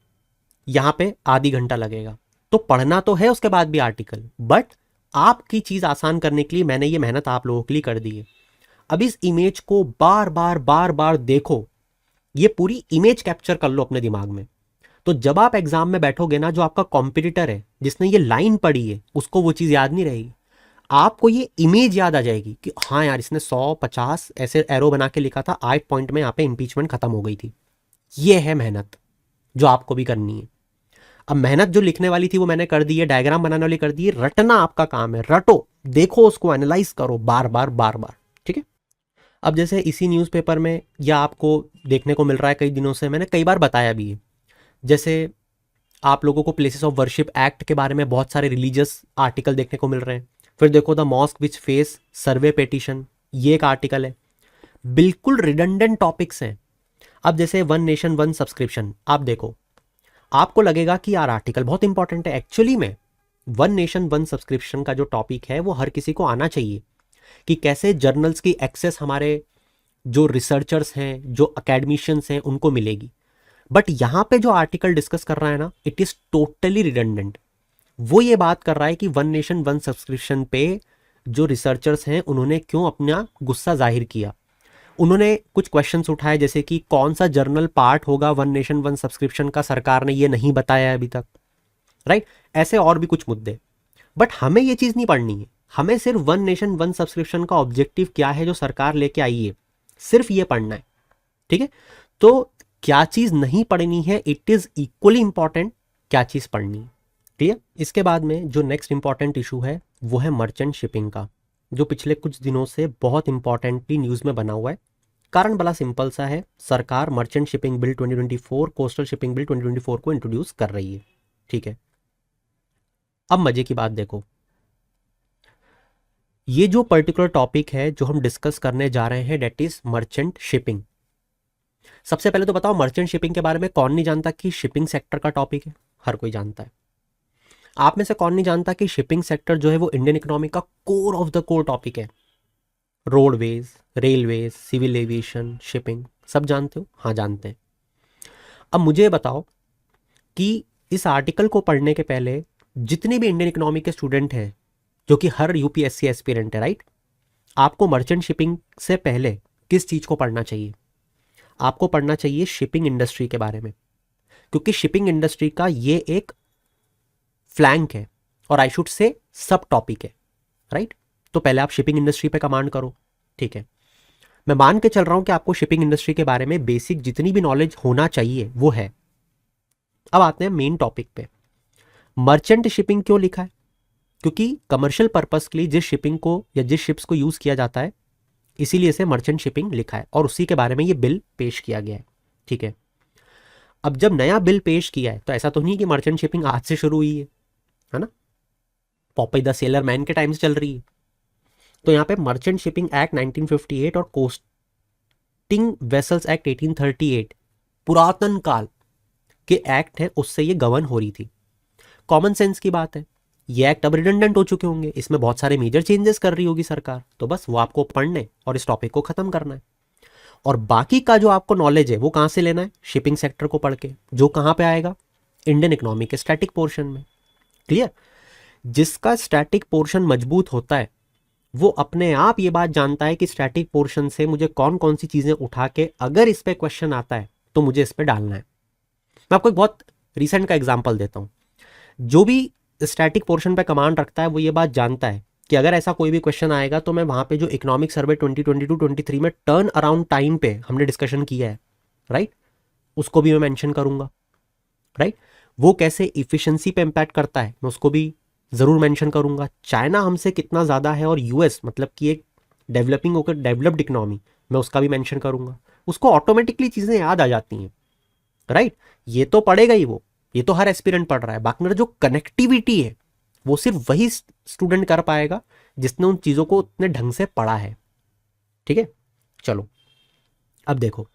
यहाँ पे आधी घंटा लगेगा। तो पढ़ना तो है उसके बाद भी आर्टिकल, बट आपकी चीज आसान करने के लिए मैंने ये मेहनत आप लोगों के लिए कर दी है। अब इस इमेज को बार बार देखो, ये पूरी इमेज कैप्चर कर लो अपने दिमाग में। तो जब आप एग्जाम में बैठोगे ना, जो आपका कॉम्पिटिटर है जिसने ये लाइन पढ़ी है उसको वो चीज याद नहीं रहेगी, आपको ये इमेज याद आ जाएगी कि हाँ यार इसने 100-50 ऐसे एरो बना के लिखा था, 8 पॉइंट में यहाँ पे इंपीचमेंट खत्म हो गई थी। ये है मेहनत जो आपको भी करनी है। अब मेहनत जो लिखने वाली थी वो मैंने कर दी है, डायग्राम बनाने वाली कर दी है, रटना आपका काम है। रटो, देखो उसको, एनालाइज करो बार बार, ठीक है। अब जैसे इसी न्यूज़पेपर में या आपको देखने को मिल रहा है कई दिनों से, मैंने कई बार बताया भी है, जैसे आप लोगों को प्लेसेस ऑफ वर्शिप एक्ट के बारे में बहुत सारे रिलीजियस आर्टिकल देखने को मिल रहे हैं। फिर देखो the mosque which face survey petition, ये एक आर्टिकल है। बिल्कुल रिडंडेंट टॉपिक्स हैं। अब जैसे वन नेशन वन सब्सक्रिप्शन, आप देखो आपको लगेगा कि यार आर्टिकल बहुत इंपॉर्टेंट है। एक्चुअली में वन नेशन वन सब्सक्रिप्शन का जो टॉपिक है वो हर किसी को आना चाहिए कि कैसे जर्नल्स की एक्सेस हमारे जो रिसर्चर्स हैं, जो अकेडमिशियंस हैं, उनको मिलेगी। बट यहाँ पे जो आर्टिकल डिस्कस कर रहा है ना, इट इज टोटली रिडंडेंट। वो ये बात कर रहा है कि वन नेशन वन सब्सक्रिप्शन पे जो रिसर्चर्स हैं उन्होंने क्यों अपना गुस्सा जाहिर किया। उन्होंने कुछ क्वेश्चंस उठाए, जैसे कि कौन सा जर्नल पार्ट होगा वन नेशन वन सब्सक्रिप्शन का, सरकार ने ये नहीं बताया है अभी तक, राइट। ऐसे और भी कुछ मुद्दे। बट हमें ये चीज़ नहीं पढ़नी है, हमें सिर्फ वन नेशन वन सब्सक्रिप्शन का ऑब्जेक्टिव क्या है जो सरकार लेके आई है, सिर्फ ये पढ़ना है, ठीक है। तो क्या चीज़ नहीं पढ़नी है, इट इज़ इक्वली इंपॉर्टेंट क्या चीज़ पढ़नी है, ठीक है। इसके बाद में जो नेक्स्ट इंपॉर्टेंट इशू है वो है मर्चेंट शिपिंग का, जो पिछले कुछ दिनों से बहुत इंपॉर्टेंटली न्यूज़ में बना हुआ है। कारण बड़ा सिंपल सा है, सरकार merchant shipping bill 2024, coastal shipping bill 2024 को इंट्रोड्यूस कर रही है, ठीक है। अब मजे की बात देखो, ये जो पर्टिकुलर टॉपिक है जो हम डिस्कस करने जा रहे हैं, डेट इज मर्चेंट शिपिंग। सबसे पहले तो बताओ मर्चेंट शिपिंग के बारे में कौन नहीं जानता कि शिपिंग सेक्टर का टॉपिक है, हर कोई जानता है। आप में से कौन नहीं जानता कि शिपिंग सेक्टर जो है वो इंडियन इकोनॉमी का core of the core topic है। Roadways, railways, civil aviation, shipping, सब जानते हो? हाँ जानते हैं। अब मुझे बताओ कि इस आर्टिकल को पढ़ने के पहले जितने भी इंडियन इकोनॉमी के स्टूडेंट हैं, जो कि हर यूपीएससी एस्पिरेंट है, राइट, आपको मर्चेंट शिपिंग से पहले किस चीज़ को पढ़ना चाहिए? आपको पढ़ना चाहिए शिपिंग इंडस्ट्री के बारे में, क्योंकि शिपिंग इंडस्ट्री का ये एक फ्लैंक है और आई शुड से सब टॉपिक है, राइट। तो पहले आप शिपिंग इंडस्ट्री पे कमांड करो, ठीक है। मैं मान के चल रहा हूं कि आपको शिपिंग इंडस्ट्री के बारे में बेसिक जितनी भी नॉलेज होना चाहिए वो है। अब आते हैं मेन टॉपिक पे। मर्चेंट शिपिंग क्यों लिखा है? क्योंकि कमर्शियल पर्पस के लिए जिस शिपिंग को या जिस शिप्स को यूज किया जाता है, इसीलिए इसे मर्चेंट शिपिंग लिखा है और उसी के बारे में ये बिल पेश किया गया है, ठीक है। अब जब नया बिल पेश किया है तो ऐसा तो नहीं कि मर्चेंट शिपिंग आज से शुरू हुई है ना, पॉपी द सेलर मैन के टाइम से चल रही है। तो यहाँ पे मर्चेंट शिपिंग एक्ट 1958 और कोस्टिंग वेसल्स एक्ट 1838 पुरातन काल के एक्ट है, उससे ये गवर्न हो रही थी। कॉमन सेंस की बात है, ये एक्ट अब रिडंडेंट हो चुके होंगे, इसमें बहुत सारे मेजर चेंजेस कर रही होगी सरकार, तो बस वो आपको पढ़ने और इस टॉपिक को खत्म करना है। और बाकी का जो आपको नॉलेज है वो कहाँ से लेना है? शिपिंग सेक्टर को पढ़ के। जो कहाँ पे आएगा? इंडियन इकोनॉमी के स्टैटिक पोर्शन में। क्लियर? जिसका स्टैटिक पोर्शन मजबूत होता है वो अपने आप ये बात जानता है कि स्टैटिक पोर्शन से मुझे कौन कौन सी चीजें उठा के अगर इस पे क्वेश्चन आता है तो मुझे इस पे डालना है। मैं आपको एक बहुत रिसेंट का एग्जांपल देता हूं। जो भी स्टैटिक पोर्शन पे कमांड रखता है वो ये बात जानता है कि अगर ऐसा कोई भी क्वेश्चन आएगा तो मैं वहां पे जो इकोनॉमिक सर्वे 2022-23 में टर्न अराउंड टाइम पे हमने डिस्कशन किया है, राइट, उसको भी मैं मेंशन करूंगा, राइट। वो कैसे इफिशिएंसी पे इंपैक्ट करता है मैं उसको भी जरूर मेंशन करूंगा। चाइना हमसे कितना ज्यादा है और यूएस मतलब कि एक डेवलपिंग होकर डेवलप्ड इकोनॉमी, मैं उसका भी मेंशन करूंगा। उसको ऑटोमेटिकली चीजें याद आ जाती हैं, राइट। ये तो पढ़ेगा ही वो, ये तो हर एस्पिरेंट पढ़ रहा है। बाकी मेरा जो कनेक्टिविटी है वो सिर्फ वही स्टूडेंट कर पाएगा जिसने उन चीजों को उतने ढंग से पढ़ा है। ठीक है, चलो अब देखो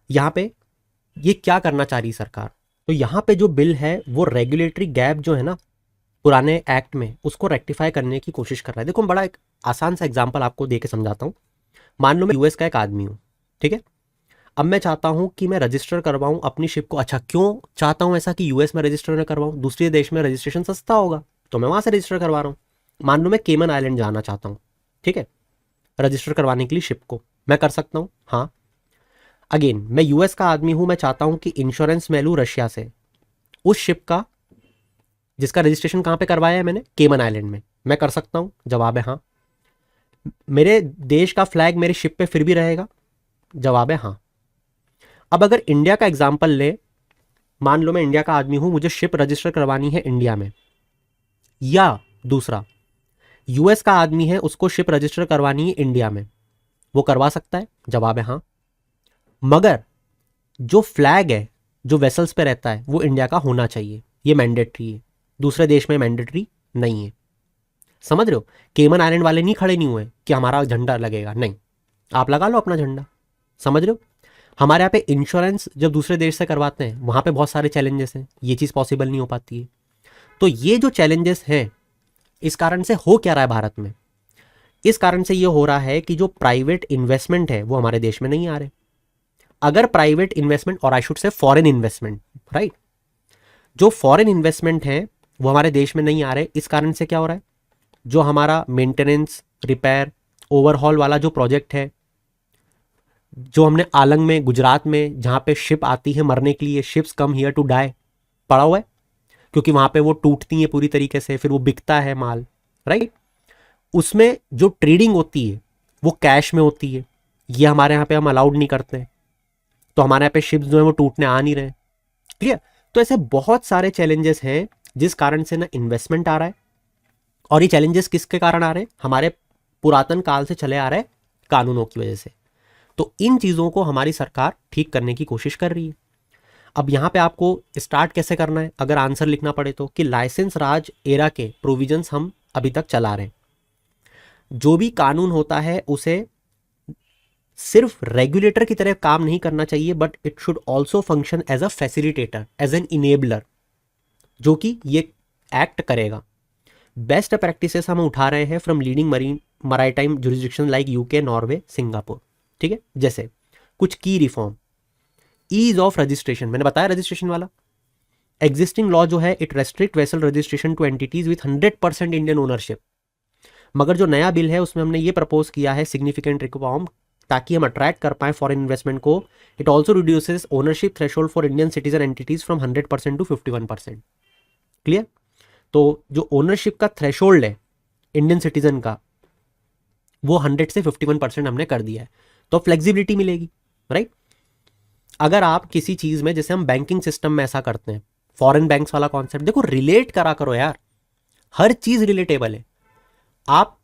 यहां पे ये क्या करना चाह रही सरकार। तो यहां पे जो बिल है वो रेगुलेटरी गैप जो है ना पुराने एक्ट में, उसको रेक्टिफाई करने की कोशिश कर रहा है। देखो मैं बड़ा एक आसान सा एग्जांपल आपको दे के समझाता हूं। मान लो मैं यूएस का एक आदमी हूं, ठीक है। अब मैं चाहता हूं कि मैं रजिस्टर करवाऊं अपनी शिप को। अच्छा, क्यों चाहता हूं ऐसा कि यूएस में रजिस्टर न करवाऊं? दूसरे देश में रजिस्ट्रेशन सस्ता होगा तो मैं वहां से रजिस्टर करवा रहा हूं। मान लो मैं केमन आइलैंड जाना चाहता हूं, ठीक है, रजिस्टर करवाने के लिए शिप को, मैं कर सकता हूं, हाँ। अगेन मैं यूएस का आदमी हूं, मैं चाहता हूं कि इंश्योरेंस मैं लूं रशिया से उस शिप का जिसका रजिस्ट्रेशन कहां पे करवाया है मैंने, केमन आइलैंड में, मैं कर सकता हूं? जवाब है हाँ। मेरे देश का फ्लैग मेरे शिप पे फिर भी रहेगा? जवाब है हाँ। अब अगर इंडिया का एग्जाम्पल ले, मान लो मैं इंडिया का आदमी हूं, मुझे शिप रजिस्टर करवानी है इंडिया में, या दूसरा यूएस का आदमी है उसको शिप रजिस्टर करवानी है इंडिया में, वो करवा सकता है? जवाब है हाँ। मगर जो फ्लैग है जो वेसल्स पे रहता है वो इंडिया का होना चाहिए, ये मैंडेटरी है, दूसरे देश में मैंडेटरी नहीं है। समझ रहे हो? केमन आइलैंड वाले नहीं खड़े नहीं हुए कि हमारा झंडा लगेगा, नहीं, आप लगा लो अपना झंडा। समझ रहे हो? हमारे यहाँ पे इंश्योरेंस जब दूसरे देश से करवाते हैं वहां पे बहुत सारे चैलेंजेस हैं, ये चीज पॉसिबल नहीं हो पाती है। तो ये जो चैलेंजेस हैं इस कारण से हो क्या रहा है भारत में, इस कारण से ये हो रहा है कि जो प्राइवेट इन्वेस्टमेंट है वो हमारे देश में नहीं आ रहे। अगर प्राइवेट इन्वेस्टमेंट, और I should say foreign investment, right, जो फॉरेन इन्वेस्टमेंट है वो हमारे देश में नहीं आ रहे, इस कारण से क्या हो रहा है, जो हमारा मेंटेनेंस, रिपेयर, ओवरहॉल वाला जो प्रोजेक्ट है, जो हमने आलंग में गुजरात में जहां पे शिप आती है मरने के लिए, ships come here to die, पड़ा हुआ है, क्योंकि वहां पे वो टूटती है पूरी तरीके से, फिर वो बिकता है माल, राइट। उसमें जो ट्रेडिंग होती है वो कैश में होती है, ये हमारे यहाँ पे हम अलाउड नहीं करते हैं, तो हमारे यहाँ पे शिप्स जो है वो टूटने आ नहीं रहे। क्लियर? तो ऐसे बहुत सारे चैलेंजेस हैं जिस कारण से ना इन्वेस्टमेंट आ रहा है, और ये चैलेंजेस किसके कारण आ रहे हैं, हमारे पुरातन काल से चले आ रहे कानूनों की वजह से। तो इन चीजों को हमारी सरकार ठीक करने की कोशिश कर रही है। अब यहां पे आपको स्टार्ट कैसे करना है अगर आंसर लिखना पड़े तो, कि लाइसेंस राज एरा के प्रोविजंस हम अभी तक चला रहे हैं। जो भी कानून होता है उसे सिर्फ रेगुलेटर की तरह काम नहीं करना चाहिए, but it should also function as a facilitator, as an enabler, जो कि ये एक्ट करेगा। बेस्ट प्रैक्टिसेस हम उठा रहे हैं from leading maritime jurisdiction like UK, Norway, Singapore. ठीक है, जैसे कुछ की रिफॉर्म, ईज ऑफ रजिस्ट्रेशन, मैंने बताया रजिस्ट्रेशन वाला। एग्जिस्टिंग लॉ जो है it restrict vessel registration two entities with 100% Indian ownership, मगर जो नया बिल है उसमें हमने ये प्रपोज किया है सिग्निफिकेंट रिफॉर्म, ताकि हम अट्रैक्ट कर पाए फॉरेन इन्वेस्टमेंट को। It also reduces ownership threshold for Indian citizen entities from 100% to 51%। Clear? तो जो ओनरशिप का थ्रेशोल्ड है इंडियन सिटीजन का वो 100 से 51% हमने कर दिया है, तो फ्लेक्सिबिलिटी मिलेगी, राइट। अगर आप किसी चीज में, जैसे हम बैंकिंग सिस्टम में ऐसा करते हैं, फॉरेन बैंक्स वाला कॉन्सेप्ट, देखो रिलेट करा करो यार, हर चीज रिलेटेबल है। आप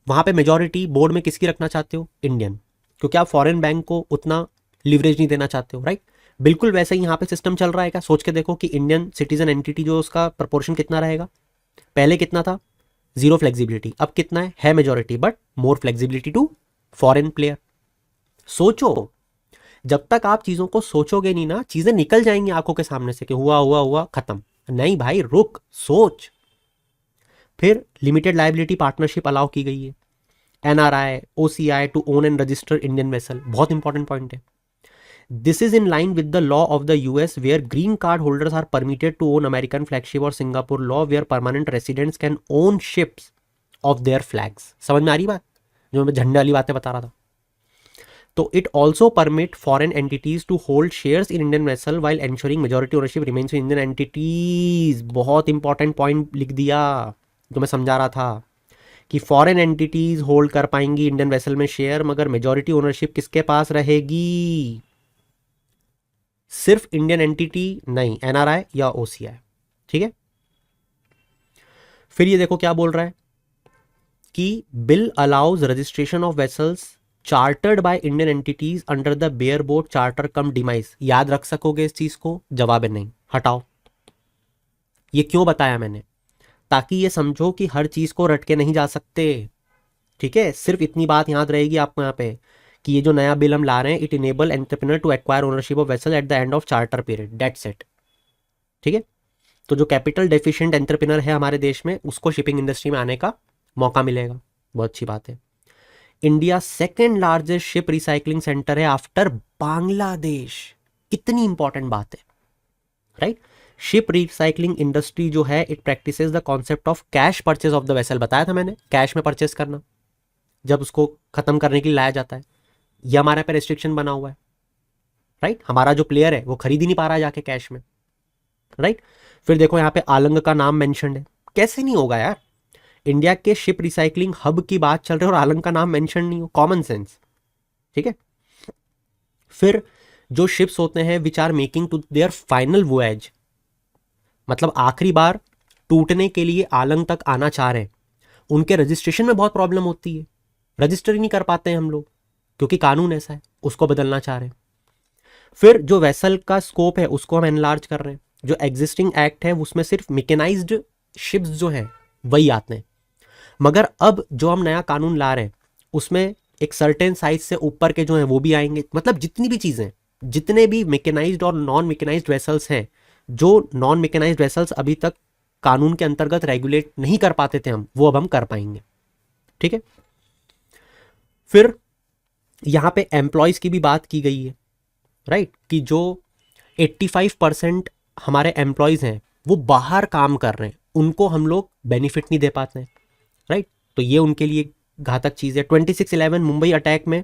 वहां पे मेजॉरिटी बोर्ड में किसकी रखना चाहते हो, इंडियन, क्योंकि आप फॉरेन बैंक को उतना लिवरेज नहीं देना चाहते हो, राइट। बिल्कुल वैसे ही यहाँ पे सिस्टम चल रहा है क्या, सोच के देखो कि इंडियन सिटीजन एंटिटी जो उसका प्रपोर्शन कितना रहेगा, पहले कितना था, जीरो फ्लेक्सिबिलिटी, अब कितना है majority but more flexibility to foreign player. सोचो, जब तक आप चीजों को सोचोगे नहीं ना, चीजें निकल जाएंगी आंखों के सामने से कि हुआ हुआ हुआ खत्म। नहीं भाई, रुक, सोच। फिर लिमिटेड लायबिलिटी पार्टनरशिप अलाउ की गई है, NRI, OCI to own and register Indian vessel, बहुत इंपॉर्टेंट पॉइंट है। This is in line with the law of the US where green card holders are permitted to own American flagship और Singapore law where permanent residents can own ships of their flags. समझ में आ रही बात, जो मैं झंडे वाली बातें बता रहा था। तो it also permit foreign entities to hold shares in Indian vessel while ensuring majority ownership remains in Indian entities. बहुत इंपॉर्टेंट पॉइंट लिख दिया जो मैं समझा रहा था कि फॉरेन एंटिटीज होल्ड कर पाएंगी इंडियन वेसल में शेयर, मगर मेजोरिटी ओनरशिप किसके पास रहेगी? सिर्फ इंडियन एंटिटी नहीं, एनआरआई या ओसीआई। ठीक है, फिर ये देखो क्या बोल रहा है कि bill allows registration of vessels chartered by Indian entities under the bare boat charter cum demise. याद रख सकोगे इस चीज को? जवाब है नहीं, हटाओ। ये क्यों बताया मैंने? ताकि ये समझो कि हर चीज को रट के नहीं जा सकते। ठीक है, सिर्फ इतनी बात याद रहेगी आपको यहाँ पे कि ये जो नया बिल हम ला रहे हैं, it enable entrepreneur to acquire ownership of vessel at the end of charter period, that's it. ठीक है, तो जो कैपिटल डेफिशिएंट एंटरप्रेन्योर है हमारे देश में, उसको शिपिंग इंडस्ट्री में आने का मौका मिलेगा। बहुत अच्छी बात है। India second largest ship recycling centre है आफ्टर बांग्लादेश। कितनी इंपॉर्टेंट बात है, राइट? शिप रिसाइकलिंग इंडस्ट्री जो है, it practices the concept of cash purchase of the vessel. बताया था मैंने, कैश में परचेस करना जब उसको खत्म करने के लिए लाया जाता है। ये हमारे यहाँ पे रेस्ट्रिक्शन बना हुआ है, राइट? हमारा जो प्लेयर है वो खरीद ही नहीं पा रहा है जाके कैश में, राइट? फिर देखो यहाँ पे आलंग का नाम मेंशन्ड है। कैसे नहीं होगा यार? इंडिया के शिप रिसाइकलिंग हब की बात चल रही है और आलंग का नाम मेंशन नहीं हो, कॉमन सेंस। ठीक है, फिर जो शिप्स होते हैं which are making to their final voyage, मतलब आखिरी बार टूटने के लिए आलंग तक आना चाह रहे हैं, उनके रजिस्ट्रेशन में बहुत प्रॉब्लम होती है। रजिस्टर ही नहीं कर पाते हैं हम लोग, क्योंकि कानून ऐसा है, उसको बदलना चाह रहे हैं। फिर जो वेसल का स्कोप है उसको हम एनलार्ज कर रहे हैं। जो एग्जिस्टिंग एक्ट है उसमें सिर्फ मैकेनाइज्ड शिप्स जो हैं वही आते हैं, मगर अब जो हम नया कानून ला रहे हैं उसमें एक सर्टेन साइज से ऊपर के जो हैं वो भी आएंगे। मतलब जितनी भी चीजें, जितने भी मैकेनाइज्ड और नॉन मैकेनाइज्ड वेसल्स हैं, जो नॉन मैकेनाइज्ड वेसल्स अभी तक कानून के अंतर्गत रेगुलेट नहीं कर पाते थे हम, वो अब हम कर पाएंगे। ठीक है, फिर यहां पे एम्प्लॉयज की भी बात की गई है, राइट? कि जो 85% हमारे एम्प्लॉयज हैं वो बाहर काम कर रहे हैं, उनको हम लोग बेनिफिट नहीं दे पाते हैं, राइट? तो ये उनके लिए घातक चीज़ है। 26/11 मुंबई अटैक में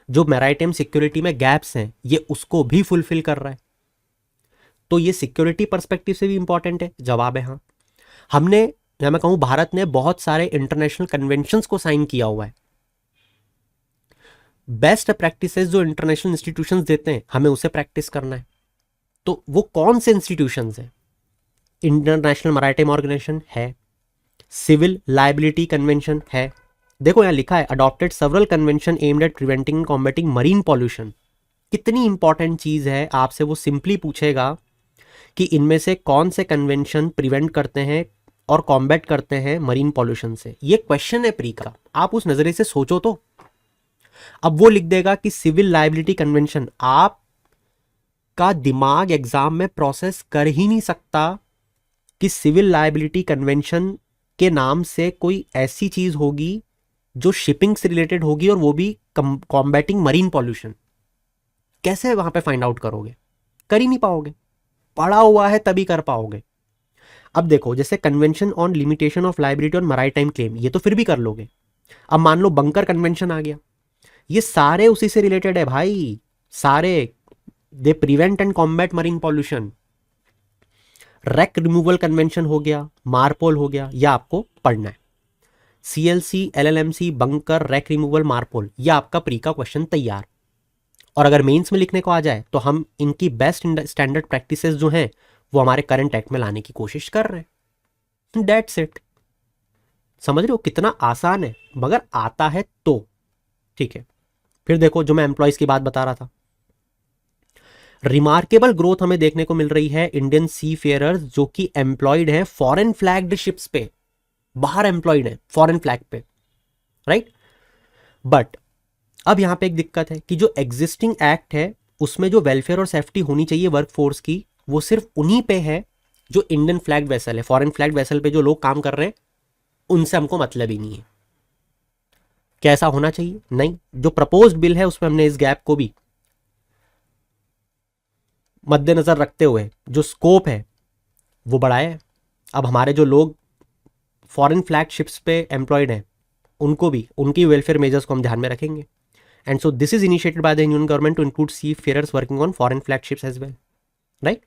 जो मैराइटाइम सिक्योरिटी में गैप्स हैं, ये उसको भी फुलफिल कर रहा है। तो ये सिक्योरिटी पर्सपेक्टिव से भी इंपॉर्टेंट है। जवाब है हाँ। हमने, या मैं कहूँ भारत ने बहुत सारे इंटरनेशनल कन्वेंशंस को साइन किया हुआ है। बेस्ट प्रैक्टिसेस जो इंटरनेशनल इंस्टीट्यूशंस देते हैं, हमें उसे प्रैक्टिस करना है। तो वो कौन से इंस्टीट्यूशंस हैं? इंटरनेशनल मैरीटाइम ऑर्गेनाइजेशन है, सिविल लायबिलिटी कन्वेंशन है। देखो यहाँ लिखा है adopted several convention aimed at preventing and combating marine pollution. कितनी इंपॉर्टेंट चीज है, आपसे वो सिंपली पूछेगा कि इनमें से कौन से कन्वेंशन प्रिवेंट करते हैं और कॉम्बैट करते हैं मरीन पॉल्यूशन से। ये क्वेश्चन है प्री का, आप उस नजरिए से सोचो तो। अब वो लिख देगा कि सिविल लायबिलिटी कन्वेंशन। आप का दिमाग एग्जाम में प्रोसेस कर ही नहीं सकता कि सिविल लायबिलिटी कन्वेंशन के नाम से कोई ऐसी चीज होगी जो शिपिंग से रिलेटेड होगी और वो भी कॉम्बैटिंग मरीन पॉल्यूशन। कैसे वहां पे फाइंड आउट करोगे? कर ही नहीं पाओगे। पढ़ा हुआ है तभी कर पाओगे। अब देखो, जैसे convention on limitation of liability on maritime claim, ये तो फिर भी कर लोगे। अब मान लो बंकर कन्वेंशन आ गया, ये सारे उसी से रिलेटेड है भाई, सारे। They prevent and combat marine pollution. Rack removal convention हो गया, मारपोल हो गया, यह आपको पढ़ना है। CLC, LLMC, bunker, rack removal, मारपोल, यह आपका प्री का क्वेश्चन तैयार। और अगर मेंस में लिखने को आ जाए तो हम इनकी बेस्ट स्टैंडर्ड प्रैक्टिसेस जो हैं वो हमारे करंट एक्ट में लाने की कोशिश कर रहे हैं। That's it. समझ रहे हो कितना आसान है, मगर आता है तो। ठीक है, फिर देखो जो मैं एम्प्लॉयज की बात बता रहा था, रिमार्केबल ग्रोथ हमें देखने को मिल रही है इंडियन सी फेयरर्स जो कि एम्प्लॉयड है फॉरेन फ्लैग्ड शिप्स पे, बाहर एम्प्लॉयड है फॉरेन फ्लैग पे, राइट? बट अब यहां पे एक दिक्कत है कि जो एग्जिस्टिंग एक्ट है उसमें जो वेलफेयर और सेफ्टी होनी चाहिए वर्कफोर्स की, वो सिर्फ उन्हीं पे है जो इंडियन फ्लैग वेसल है। फॉरेन फ्लैग वेसल पे जो लोग काम कर रहे हैं उनसे हमको मतलब ही नहीं है। कैसा होना चाहिए? नहीं, जो प्रपोज्ड बिल है उसमें हमने इस गैप को भी मद्देनज़र रखते हुए जो स्कोप है वो बढ़ाया है। अब हमारे जो लोग फॉरेन फ्लैग शिप्स पे एम्प्लॉयड हैं उनको भी उनकी वेलफेयर मेजर्स को हम ध्यान में रखेंगे। And so this is initiated by the Indian government to include seafarers working on foreign flag ships as well, right.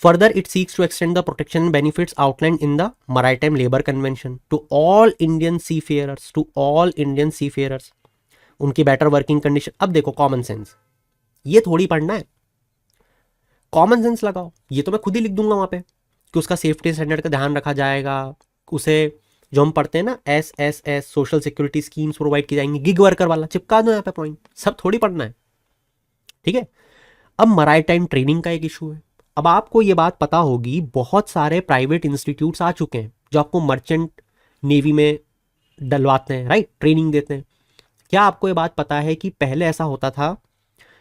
Further, it seeks to extend the protection and benefits outlined in the Maritime Labour Convention to all Indian seafarers, to all Indian seafarers. उनकी better working condition. अब देखो common sense, ये थोड़ी पढ़ना है, common sense लगाओ। ये तो मैं खुद ही लिख दूंगा वहाँ पे कि उसका सेफ्टी स्टैंडर्ड का ध्यान रखा जाएगा, उसे जो हम पढ़ते हैं ना SSS social security schemes provide की जाएंगी, गिग वर्कर वाला चिपका दो यहाँ पे पॉइंट, सब थोड़ी पढ़ना है, ठीक है। अब मैरीटाइम ट्रेनिंग का एक इशू है। अब आपको ये बात पता होगी, बहुत सारे प्राइवेट इंस्टीट्यूट्स आ चुके हैं जो आपको मर्चेंट नेवी में डलवाते हैं, राइट, ट्रेनिंग देते हैं। क्या आपको ये बात पता है कि पहले ऐसा होता था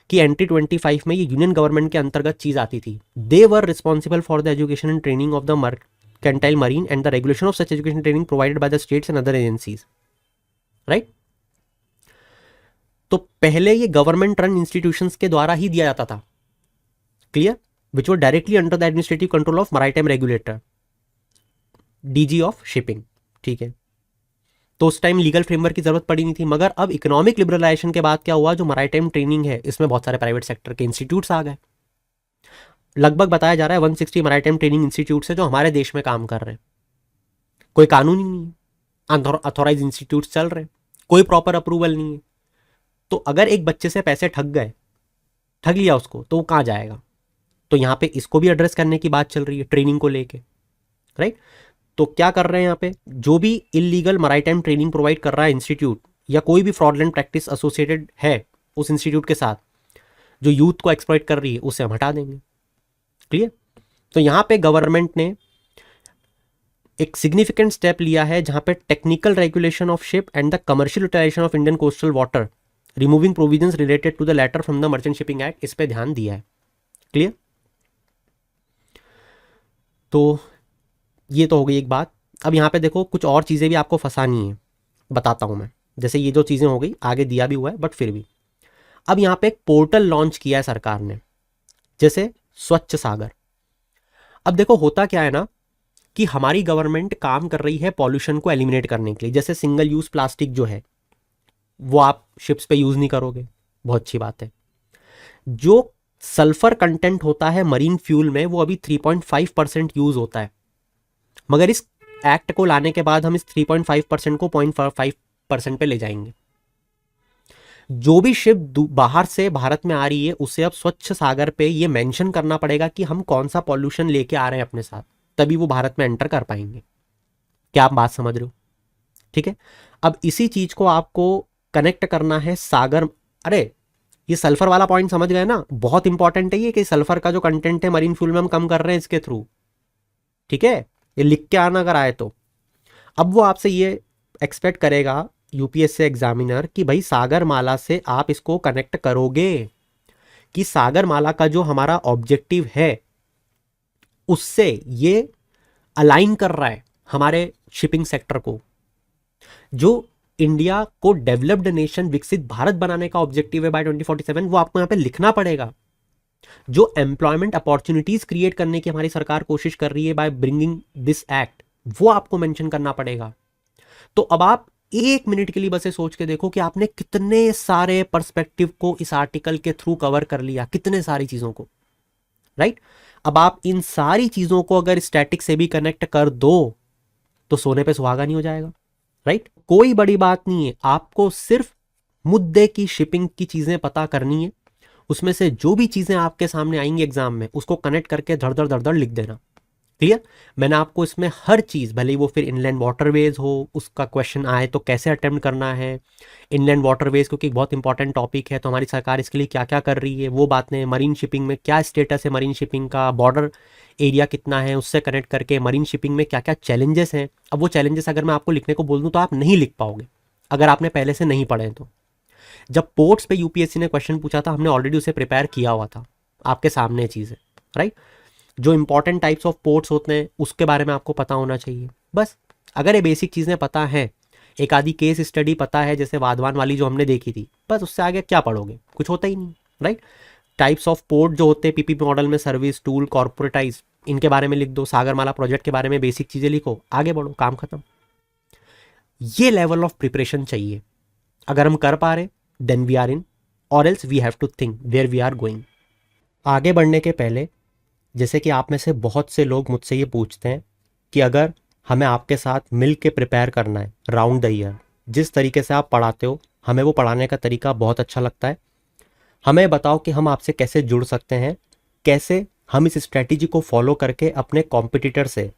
कि एंट्री 25 में ये यूनियन गवर्नमेंट के अंतर्गत चीज आती थी। They were responsible for the education and training of the mercantile marine and the regulation of such education training provided by the states and other agencies, right. तो पहले ये गवर्नमेंट रन इंस्टीट्यूशंस के द्वारा ही दिया जाता था, clear, which were directly under the administrative control of maritime regulator, DG of shipping, ठीक है। तो उस टाइम लीगल फ्रेमवर्क की जरूरत पड़ी नहीं थी। मगर अब इकोनॉमिक लिबरलाइजेशन के बाद क्या हुआ, जो मैरीटाइम ट्रेनिंग है इसमें बहुत सारे प्राइवेट सेक्टर के इंस्टीट्यूट्स आ गए। लगभग बताया जा रहा है 160 मैरीटाइम ट्रेनिंग इंस्टीट्यूट्स है जो हमारे देश में काम कर रहे हैं। कोई कानून ही नहीं है, अथॉराइज इंस्टीट्यूट्स चल रहे हैं, कोई प्रॉपर अप्रूवल नहीं है। तो अगर एक बच्चे से पैसे ठग लिया उसको, तो वो कहाँ जाएगा। तो यहाँ पे इसको भी एड्रेस करने की बात चल रही है ट्रेनिंग को लेके, राइट। तो क्या कर रहे हैं यहाँ पे, जो भी इलीगल मैरीटाइम ट्रेनिंग प्रोवाइड कर रहा है इंस्टीट्यूट या कोई भी फ्रॉडलेंट प्रैक्टिस एसोसिएटेड है उस इंस्टीट्यूट के साथ, जो यूथ को एक्सप्लॉइट कर रही है, उसे हम हटा देंगे, क्लियर। तो यहाँ पे गवर्नमेंट ने एक सिग्निफिकेंट स्टेप लिया है जहाँ पे technical regulation of ship and the commercial utilisation of Indian coastal water, removing provisions related to the latter from the merchant shipping act, इस पे ध्यान दिया है, क्लियर। तो ये तो हो गई एक बात। अब यहाँ पे देखो कुछ और चीज़ें भी आपको फंसानी है, बताता हूँ मैं। जैसे ये जो चीज़ें हो गई आगे दिया भी हुआ है, बट फिर भी अब यहाँ पे एक पोर्टल लॉन्च किया है सरकार ने, जैसे स्वच्छ सागर। अब देखो होता क्या है ना कि हमारी गवर्नमेंट काम कर रही है पॉल्यूशन को एलिमिनेट करने के लिए। जैसे सिंगल यूज़ प्लास्टिक जो है वो आप शिप्स पे यूज़ नहीं करोगे, बहुत अच्छी बात है। जो सल्फर कंटेंट होता है मरीन फ्यूल में वो अभी 3.5% यूज होता है, मगर इस एक्ट को लाने के बाद हम इस 3.5% को 0.5% पे ले जाएंगे। जो भी शिप बाहर से भारत में आ रही है उसे अब स्वच्छ सागर पे ये मेंशन करना पड़ेगा कि हम कौन सा पॉल्यूशन लेके आ रहे हैं अपने साथ, तभी वो भारत में एंटर कर पाएंगे। क्या आप बात समझ रहे हो, ठीक है। अब इसी चीज को आपको कनेक्ट करना है सागर। अरे ये सल्फर वाला पॉइंट समझ गए ना, बहुत इंपॉर्टेंट है ये कि सल्फर का जो कंटेंट है मरीन फ्यूल में हम कम कर रहे हैं इसके थ्रू, ठीक है। ये लिख के आना अगर आए तो। अब वो आपसे ये एक्सपेक्ट करेगा यूपीएससी एग्जामिनर कि भाई सागरमाला से आप इसको कनेक्ट करोगे कि सागरमाला का जो हमारा ऑब्जेक्टिव है उससे ये अलाइन कर रहा है हमारे शिपिंग सेक्टर को। जो इंडिया को डेवलप्ड नेशन, विकसित भारत बनाने का ऑब्जेक्टिव है बाय 2047, वो आपको यहाँ पे लिखना पड़ेगा। जो एम्प्लॉयमेंट अपॉर्चुनिटीज क्रिएट करने की हमारी सरकार कोशिश कर रही है बाय ब्रिंगिंग दिस एक्ट, वो आपको मेंशन करना पड़ेगा। तो अब आप एक मिनट के लिए बस सोच के देखो कि आपने कितने सारे पर्सपेक्टिव को इस आर्टिकल के थ्रू कवर कर लिया, कितने सारी चीजों को, राइट। अब आप इन सारी चीजों को अगर स्टैटिक से भी कनेक्ट कर दो तो सोने पे सुहागा नहीं हो जाएगा, राइट। कोई बड़ी बात नहीं है, आपको सिर्फ मुद्दे की शिपिंग की चीजें पता करनी है। उसमें से जो भी चीजें आपके सामने आएंगी एग्जाम में उसको कनेक्ट करके धड़ धड़ लिख देना, क्लियर। मैंने आपको इसमें हर चीज, भले ही वो फिर इनलैंड वाटरवेज हो, उसका क्वेश्चन आए तो कैसे अटेम्प्ट करना है, इनलैंड वाटरवेज क्योंकि एक बहुत इंपॉर्टेंट टॉपिक है तो हमारी सरकार इसके लिए क्या क्या कर रही है वो बातें, मरीन शिपिंग में क्या स्टेटस है मरीन शिपिंग का, बॉर्डर एरिया कितना है उससे कनेक्ट करके मरीन शिपिंग में क्या क्या चैलेंजेस हैं। अब वो चैलेंजेस अगर मैं आपको लिखने को बोल दूं तो आप नहीं लिख पाओगे अगर आपने पहले से नहीं पढ़े तो। जब पोर्ट्स पे यूपीएससी ने क्वेश्चन पूछा था हमने ऑलरेडी उसे प्रिपेयर किया हुआ था, आपके सामने चीज़ है, राइट। जो इंपॉर्टेंट टाइप्स ऑफ पोर्ट्स होते हैं उसके बारे में आपको पता होना चाहिए। बस अगर ये बेसिक चीज़ें पता हैं, एक आधी केस स्टडी पता है जैसे वाधवान वाली जो हमने देखी थी, बस उससे आगे क्या पढ़ोगे, कुछ होता ही नहीं, राइट। टाइप्स ऑफ पोर्ट जो होते हैं पीपीपी मॉडल में, सर्विस, टूल, कॉर्पोरेटाइज, इनके बारे में लिख दो, सागरमाला प्रोजेक्ट के बारे में बेसिक चीज़ें लिखो, आगे बढ़ो, काम खत्म। ये लेवल ऑफ प्रिपरेशन चाहिए। अगर हम कर पा रहे then we are in, or else we have to think where we are going. आगे बढ़ने के पहले, जैसे कि आप में से बहुत से लोग मुझसे ये पूछते हैं कि अगर हमें आपके साथ मिल के प्रिपेयर करना है राउंड द ईयर, जिस तरीके से आप पढ़ाते हो हमें वो पढ़ाने का तरीका बहुत अच्छा लगता है, हमें बताओ कि हम आपसे कैसे जुड़ सकते हैं, कैसे हम इस स्ट्रैटेजी को फॉलो करके अपने कॉम्पिटिटर से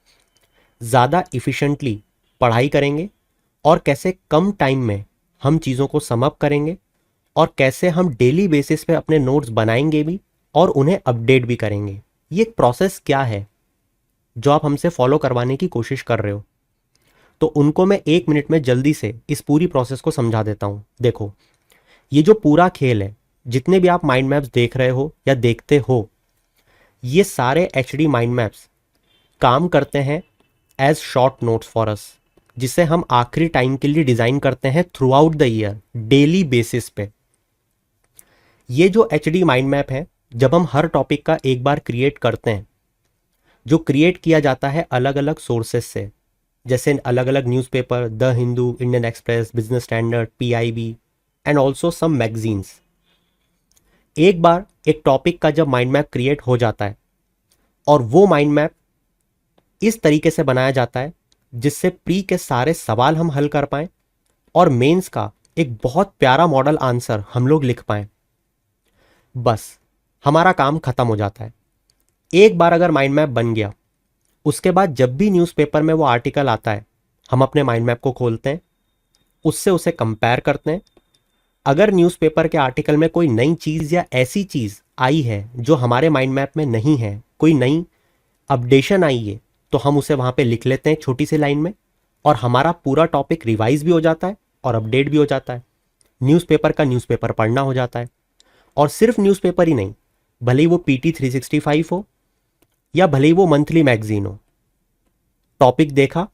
ज़्यादा इफ़िशेंटली पढ़ाई करेंगे, और कैसे कम टाइम में हम चीज़ों को सम अप करेंगे, और कैसे हम डेली बेसिस पे अपने नोट्स बनाएंगे भी और उन्हें अपडेट भी करेंगे। ये एक प्रोसेस क्या है जो आप हमसे फॉलो करवाने की कोशिश कर रहे हो, तो उनको मैं 1 मिनट में जल्दी से इस पूरी प्रोसेस को समझा देता हूँ। देखो, ये जो पूरा खेल है, जितने भी आप माइंड मैप्स देख रहे हो या देखते हो, ये सारे एचडी माइंड मैप्स काम करते हैं as short notes for us, जिसे हम आखिरी टाइम के लिए डिज़ाइन करते हैं throughout the year, daily basis पे। ये जो एचडी माइंड मैप है, जब हम हर टॉपिक का एक बार क्रिएट करते हैं, जो क्रिएट किया जाता है अलग अलग सोर्सेस से, जैसे अलग अलग newspaper, the Hindu, Indian Express, Business Standard, PIB and also some magazines. एक बार एक टॉपिक का जब माइंड मैप क्रिएट हो जाता है, और वो माइंड मैप इस तरीके से बनाया जाता है जिससे प्री के सारे सवाल हम हल कर पाएं और मेंस का एक बहुत प्यारा मॉडल आंसर हम लोग लिख पाएं, बस हमारा काम खत्म हो जाता है। एक बार अगर माइंड मैप बन गया, उसके बाद जब भी न्यूज़पेपर में वो आर्टिकल आता है, हम अपने माइंड मैप को खोलते हैं, उससे उसे कंपेयर करते हैं। अगर न्यूज़पेपर के आर्टिकल में कोई नई चीज़ या ऐसी चीज़ आई है जो हमारे माइंड मैप में नहीं है, कोई नई अपडेशन आई है, तो हम उसे वहाँ पे लिख लेते हैं छोटी सी लाइन में, और हमारा पूरा टॉपिक रिवाइज भी हो जाता है और अपडेट भी हो जाता है। न्यूज़पेपर का न्यूज़पेपर पढ़ना हो जाता है। और सिर्फ न्यूज़पेपर ही नहीं, भले ही वो PT 365 हो या भले ही वो मंथली मैगजीन हो, टॉपिक देखा,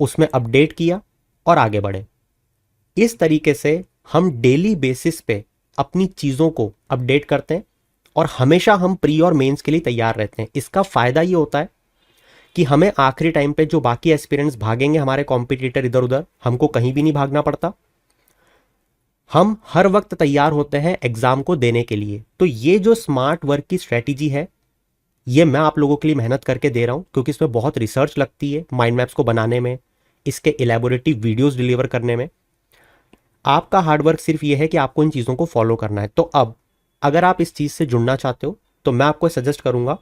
उसमें अपडेट किया और आगे बढ़े। इस तरीके से हम डेली बेसिस पे अपनी चीज़ों को अपडेट करते हैं और हमेशा हम प्री और मेंस के लिए तैयार रहते हैं। इसका फ़ायदा ये होता है कि हमें आखिरी टाइम पे जो बाकी एस्पिरेंट्स भागेंगे, हमारे कॉम्पिटिटर इधर उधर, हमको कहीं भी नहीं भागना पड़ता। हम हर वक्त तैयार होते हैं एग्ज़ाम को देने के लिए। तो ये जो स्मार्ट वर्क की स्ट्रेटजी है, ये मैं आप लोगों के लिए मेहनत करके दे रहा हूँ, क्योंकि इसमें बहुत रिसर्च लगती है माइंड मैप्स को बनाने में, इसके इलेबोरेटिव वीडियोस डिलीवर करने में। आपका हार्डवर्क सिर्फ ये है कि आपको इन चीज़ों को फॉलो करना है। तो अब अगर आप इस चीज़ से जुड़ना चाहते हो, तो मैं आपको सजेस्ट करूँगा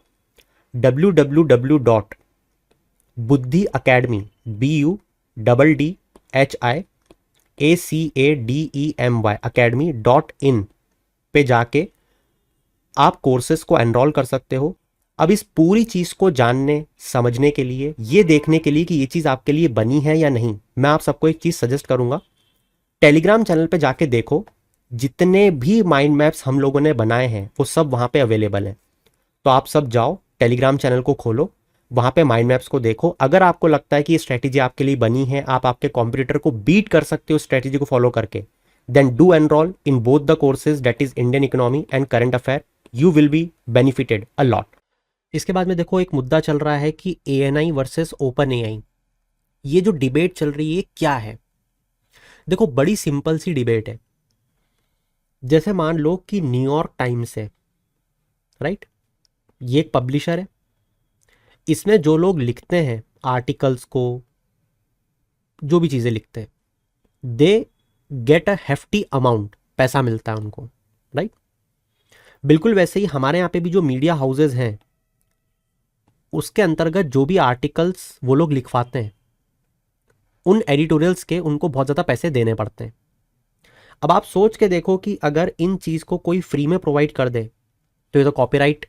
www.buddhi-academy BUDDHIACADEMY पे जाके आप कोर्सेज को एनरोल कर सकते हो। अब इस पूरी चीज़ को जानने समझने के लिए, ये देखने के लिए कि ये चीज़ आपके लिए बनी है या नहीं, मैं आप सबको एक चीज़ सजेस्ट करूँगा, टेलीग्राम चैनल पे जाके देखो, जितने भी माइंड मैप्स हम लोगों ने बनाए हैं वो सब वहाँ पे अवेलेबल हैं। तो आप सब जाओ, टेलीग्राम चैनल को खोलो, वहाँ पे माइंड मैप्स को देखो। अगर आपको लगता है कि ये स्ट्रेटेजी आपके लिए बनी है, आप आपके कॉम्पिटिटर को बीट कर सकते हो स्ट्रेटेजी को फॉलो करके, then do enrol in both the courses, that is Indian economy and current affair. You will be benefited a lot. इसके बाद में देखो, एक मुद्दा चल रहा है कि ANI वर्सेस ओपन AI। ये जो डिबेट चल रही है क्या है? देखो, बड़ी सिंपल सी डिबेट है। जैसे मान लो कि न्यूयॉर्क टाइम्स है, राइट? ये एक पब्लिशर है, इसमें जो लोग लिखते हैं आर्टिकल्स को, जो भी चीज़ें लिखते हैं, they get a hefty amount, पैसा मिलता है उनको, राइट? बिल्कुल वैसे ही हमारे यहाँ पे भी जो मीडिया हाउसेज हैं, उसके अंतर्गत जो भी आर्टिकल्स वो लोग लिखवाते हैं, उन एडिटोरियल्स के उनको बहुत ज़्यादा पैसे देने पड़ते हैं। अब आप सोच के देखो कि अगर इन चीज़ को कोई फ्री में प्रोवाइड कर दे, तो ये तो कॉपीराइट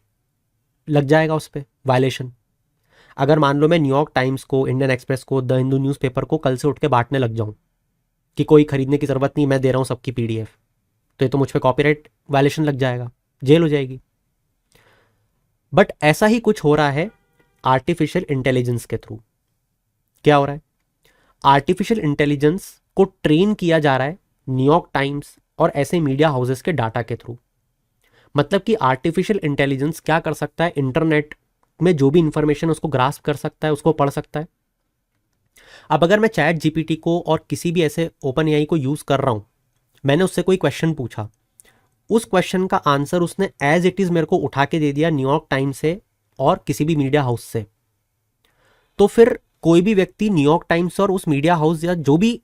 लग जाएगा उस पर, वायलेशन। अगर मान लो मैं न्यूयॉर्क टाइम्स को, इंडियन एक्सप्रेस को, द हिंदू न्यूज़पेपर को कल से उठ के बांटने लग जाऊं कि कोई खरीदने की ज़रूरत नहीं, मैं दे रहा हूं सबकी PDF, तो ये तो मुझ पर कॉपीराइट वायलेशन लग जाएगा, जेल हो जाएगी। बट ऐसा ही कुछ हो रहा है आर्टिफिशियल इंटेलिजेंस के थ्रू। क्या हो रहा है? आर्टिफिशियल इंटेलिजेंस को ट्रेन किया जा रहा है न्यूयॉर्क टाइम्स और ऐसे मीडिया हाउसेस के डाटा के थ्रू। मतलब कि आर्टिफिशियल इंटेलिजेंस क्या कर सकता है, इंटरनेट में जो भी इंफॉर्मेशन उसको ग्रास्प कर सकता है, उसको पढ़ सकता है। अब अगर मैं चैट जीपीटी को और किसी भी ऐसे ओपन एआई को यूज कर रहा हूं, मैंने उससे कोई क्वेश्चन पूछा, उस क्वेश्चन का आंसर उसने एज इट इज मेरे को उठा के दे दिया न्यूयॉर्क टाइम्स से और किसी भी मीडिया हाउस से, तो फिर कोई भी व्यक्ति न्यूयॉर्क टाइम्स और उस मीडिया हाउस या जो भी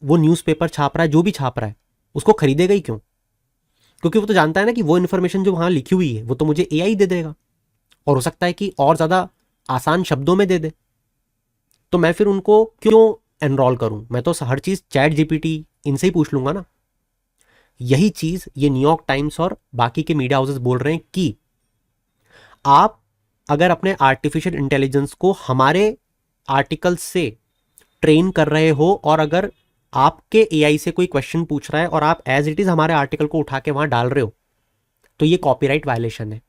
वो न्यूज़पेपर छाप रहा है, जो भी छाप रहा है, उसको खरीदेगा ही क्यों? क्योंकि वो तो जानता है ना कि वो इन्फॉर्मेशन जो वहां लिखी हुई है वो तो मुझे एआई दे देगा, और हो सकता है कि और ज्यादा आसान शब्दों में दे दे। तो मैं फिर उनको क्यों एनरोल करूं? मैं तो हर चीज चैट जीपीटी इनसे ही पूछ लूंगा ना। यही चीज ये न्यूयॉर्क टाइम्स और बाकी के मीडिया हाउसेस बोल रहे हैं कि आप अगर अपने आर्टिफिशियल इंटेलिजेंस को हमारे आर्टिकल से ट्रेन कर रहे हो और अगर आपके एआई से कोई क्वेश्चन पूछ रहा है और आप एज इट इज हमारे आर्टिकल को उठा के वहां डाल रहे हो, तो ये कॉपीराइट वायलेशन है।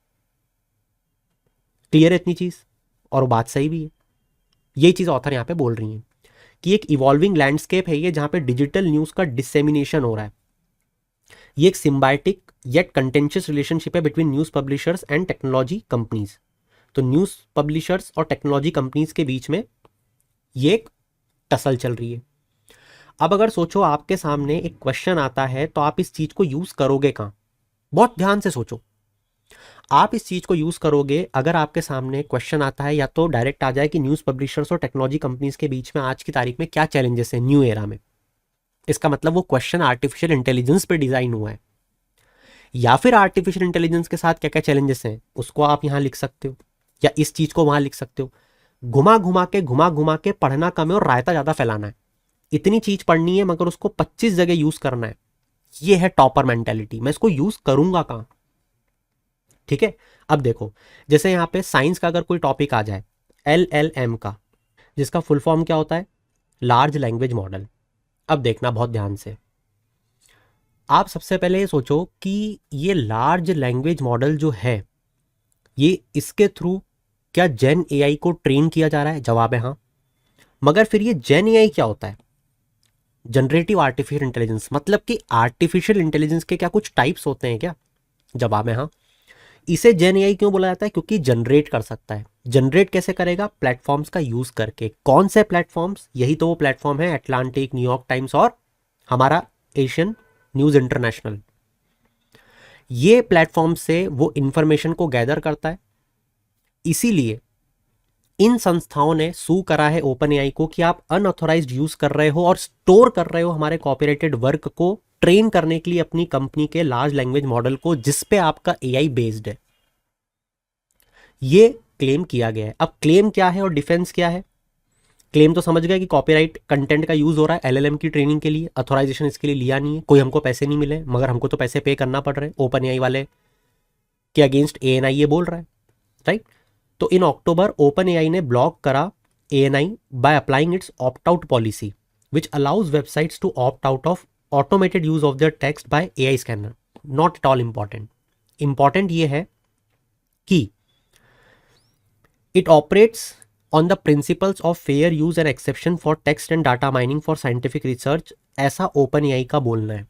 क्लियर है इतनी चीज? और वो बात सही भी है। यही चीज ऑथर यहां पे बोल रही है कि एक इवॉल्विंग लैंडस्केप है ये, जहां पे डिजिटल न्यूज का डिसेमिनेशन हो रहा है। ये एक सिम्बायोटिक येट कंटेंशियस रिलेशनशिप है between news publishers and technology companies. तो न्यूज पब्लिशर्स और टेक्नोलॉजी कंपनीज के बीच में ये एक टसल चल रही है। अब अगर सोचो आपके सामने एक क्वेश्चन आता है तो आप इस चीज को यूज करोगे कहां? बहुत ध्यान से सोचो। आप इस चीज को यूज करोगे अगर आपके सामने क्वेश्चन आता है, या तो डायरेक्ट आ जाए कि न्यूज पब्लिशर्स और टेक्नोलॉजी कंपनीज के बीच में आज की तारीख में क्या चैलेंजेस है न्यू एरा में। इसका मतलब वो क्वेश्चन आर्टिफिशियल इंटेलिजेंस पे डिजाइन हुआ है, या फिर आर्टिफिशियल इंटेलिजेंस के साथ क्या क्या चैलेंजेस हैं उसको आप यहां लिख सकते हो, या इस चीज को वहां लिख सकते हो। घुमा घुमा के पढ़ना कम है और रायता ज्यादा फैलाना है। इतनी चीज पढ़नी है मगर उसको 25 जगह यूज करना है। ये है टॉपर मेंटेलिटी। मैं इसको यूज करूंगा कहां? ठीक है, अब देखो, जैसे यहां पे साइंस का अगर कोई टॉपिक आ जाए, LLM का, जिसका फुल फॉर्म क्या होता है? Large language model. अब देखना बहुत ध्यान से, आप सबसे पहले ये सोचो कि ये लार्ज लैंग्वेज मॉडल जो है, ये इसके थ्रू क्या जेन एआई को ट्रेन किया जा रहा है? जवाब है हाँ। मगर फिर ये जेन एआई क्या होता है? Generative artificial intelligence. मतलब कि आर्टिफिशियल इंटेलिजेंस के क्या कुछ टाइप्स होते हैं क्या? जवाब है हाँ। इसे जेन एआई क्यों बोला जाता है? क्योंकि जनरेट कर सकता है। जनरेट कैसे करेगा? प्लेटफॉर्म्स का यूज करके। कौन से प्लेटफॉर्म्स? यही तो वो प्लेटफॉर्म है, अटलांटिक, न्यूयॉर्क टाइम्स और हमारा एशियन न्यूज इंटरनेशनल। ये प्लेटफॉर्म से वो इंफॉर्मेशन को गैदर करता है। इसीलिए इन संस्थाओं ने सू करा है ओपन एआई को कि आप अनऑथोराइज्ड यूज कर रहे हो और स्टोर कर रहे हो हमारे कॉपीराइटेड वर्क को ट्रेन करने के लिए अपनी कंपनी के लार्ज लैंग्वेज मॉडल को, जिस पे आपका एआई बेस्ड है। ये क्लेम किया गया है। अब क्लेम क्या है और डिफेंस क्या है? क्लेम तो समझ गए कि कॉपीराइट कंटेंट का यूज हो रहा है एलएलएम की ट्रेनिंग के लिए, अथोराइजेशन इसके लिए लिया नहीं है, कोई हमको पैसे नहीं मिले, मगर हमको तो पैसे पे करना पड़ रहे हैं। ओपन एआई वाले के अगेंस्ट एएनआई ये बोल रहा है, राइट? तो इन अक्टूबर ओपन एआई ने ब्लॉक करा ANI by applying its opt out policy which allows websites to opt out of automated use of their text by AI scanner. Not at all important. Important ये है कि it operates on the principles of fair use and exception for text and data mining for scientific research. ऐसा OpenAI का बोलना है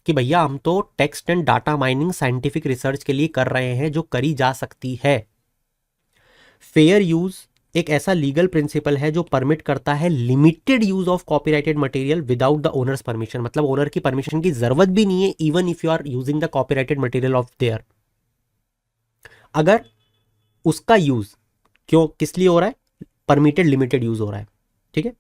कि भैया हम तो text and data mining scientific research के लिए कर रहे हैं जो करी जा सकती है। फेयर यूज एक ऐसा लीगल प्रिंसिपल है जो परमिट करता है limited use of copyrighted material without the owners permission. मतलब ओनर की परमिशन की जरूरत भी नहीं है, even if you are using the copyrighted material of their. अगर उसका यूज क्यों किस लिए हो रहा है? परमिटेड लिमिटेड यूज हो रहा है, ठीक है।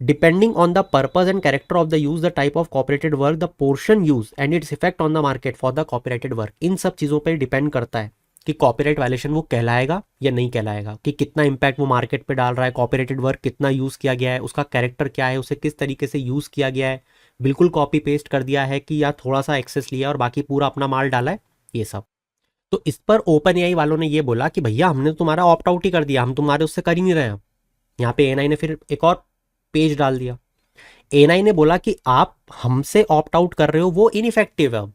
Depending on the purpose and character of the use, the type of copyrighted work, the portion use and its effect on the market for the copyrighted work. इन सब चीजों पर डिपेंड करता है कि कॉपीराइट वायलेशन वो कहलाएगा या नहीं कहलाएगा, कि कितना इंपैक्ट वो मार्केट पे डाल रहा है, कॉपीराइटेड वर्क कितना यूज किया गया है, उसका कैरेक्टर क्या है, उसे किस तरीके से यूज किया गया है, बिल्कुल कॉपी पेस्ट कर दिया है कि या थोड़ा सा एक्सेस लिया और बाकी पूरा अपना माल डाला है, ये सब। तो इस पर ओपन एआई वालों ने ये बोला कि भैया हमने तो तुम्हारा ऑप्ट आउट ही कर दिया, हम तुम्हारे उससे कर ही नहीं रहे हैं। यहाँ पे एएनआई ने फिर एक और पेज डाल दिया। एएनआई ने बोला कि आप हमसे ऑप्ट आउट कर रहे हो, वो इनइफेक्टिव है,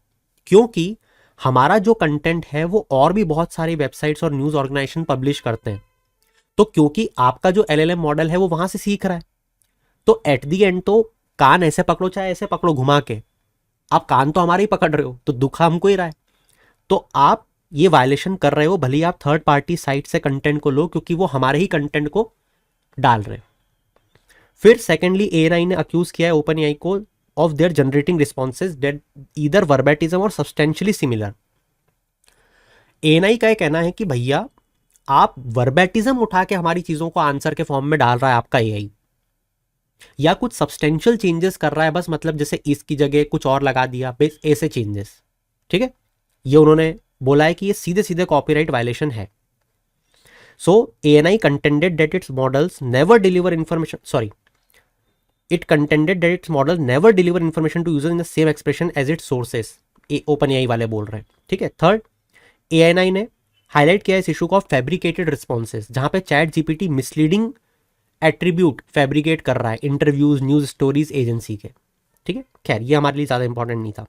क्योंकि हमारा जो कंटेंट है वो और भी बहुत सारी वेबसाइट्स और न्यूज ऑर्गेनाइजेशन पब्लिश करते हैं। तो क्योंकि आपका जो एलएलएम मॉडल है वो वहां से सीख रहा है, तो एट दी एंड तो कान ऐसे पकड़ो चाहे ऐसे पकड़ो घुमा के, आप कान तो हमारे ही पकड़ रहे हो, तो दुख हमको ही रहा है। तो आप ये वायलेशन कर रहे हो, भले ही आप थर्ड पार्टी साइट से कंटेंट को लो, क्योंकि वो हमारे ही कंटेंट को डाल रहे हैं। फिर सेकेंडली एएनआई ने अक्यूज किया है ओपन एआई को of their generating responses that either verbatim or substantially similar. ANI का ये कहना है कि भैया आप वर्बेटिज्म उठा के हमारी चीजों को आंसर के फॉर्म में डाल रहा है आपका एआई, या कुछ सब्सटेंशियल चेंजेस कर रहा है, बस मतलब जैसे इसकी जगह कुछ और लगा दिया, बस ऐसे चेंजेस। ठीक है, ये उन्होंने बोला है कि ये सीधे सीधे कॉपीराइट वायलेशन है। So ANI contended that its models never deliver information, sorry, it contended that its model never deliver information to user in the same expression as it sources. Open AI वाले बोल रहे हैं। ठीक है, third, ANI ने highlight किया इस issue को ऑफ फैब्रिकेटेड रिस्पॉन्सेज, जहां पे chat GPT misleading attribute fabricate कर रहा है इंटरव्यूज, न्यूज स्टोरीज एजेंसी के। ठीक है, खैर ये हमारे लिए ज़्यादा इंपॉर्टेंट नहीं था।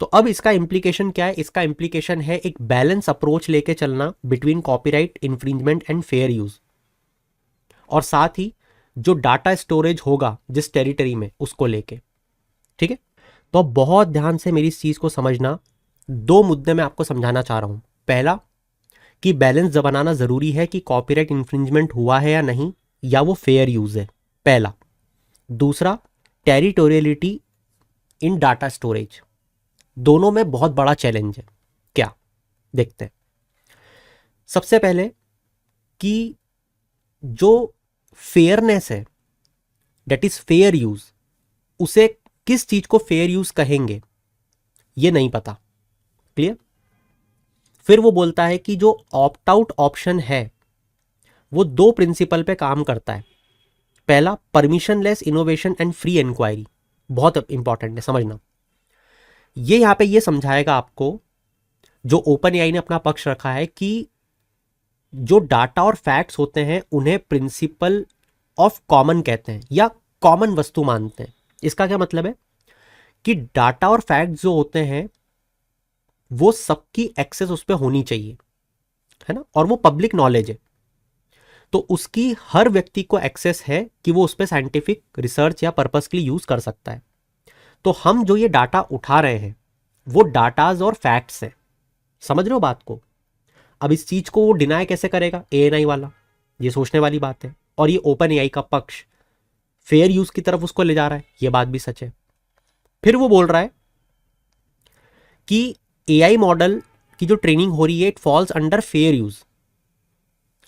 तो अब इसका इम्प्लीकेशन क्या है? इसका इम्प्लीकेशन है एक बैलेंस अप्रोच लेके चलना between copyright infringement and fair use, और साथ ही जो डाटा स्टोरेज होगा जिस टेरिटरी में उसको लेके। ठीक है, तो अब बहुत ध्यान से मेरी इस चीज को समझना। दो मुद्दे मैं आपको समझाना चाह रहा हूं। पहला, कि बैलेंस बनाना जरूरी है कि कॉपीराइट इन्फ्रिंजमेंट हुआ है या नहीं, या वो फेयर यूज है, पहला। दूसरा, टेरिटोरियलिटी इन डाटा स्टोरेज, दोनों में बहुत बड़ा चैलेंज है। क्या, देखते हैं। सबसे पहले कि जो फेयरनेस है, दैट इज फेयर यूज, उसे किस चीज को फेयर यूज कहेंगे ये नहीं पता। क्लियर? फिर वो बोलता है कि जो ऑप्ट आउट ऑप्शन है वो दो प्रिंसिपल पे काम करता है। पहला, permissionless innovation and free inquiry, बहुत इंपॉर्टेंट है समझना। ये यहां पे ये समझाएगा आपको, जो ओपन एआई ने अपना पक्ष रखा है, कि जो डाटा और फैक्ट्स होते हैं उन्हें प्रिंसिपल ऑफ कॉमन कहते हैं, या कॉमन वस्तु मानते हैं। इसका क्या मतलब है? कि डाटा और फैक्ट्स जो होते हैं वो सबकी एक्सेस उस पर होनी चाहिए, है ना, और वो पब्लिक नॉलेज है, तो उसकी हर व्यक्ति को एक्सेस है कि वो उस पर साइंटिफिक रिसर्च या पर्पस के लिए यूज कर सकता है। तो हम जो ये डाटा उठा रहे हैं वो डाटाज और फैक्ट्स हैं। समझ रहे हो बात को? अब इस चीज को वो डिनाई कैसे करेगा एएनआई वाला? ये सोचने वाली बात है। और ये ओपन एआई का पक्ष फेयर यूज की तरफ उसको ले जा रहा है, ये बात भी सच है। फिर वो बोल रहा है कि एआई मॉडल की जो ट्रेनिंग हो रही है it falls under fair use.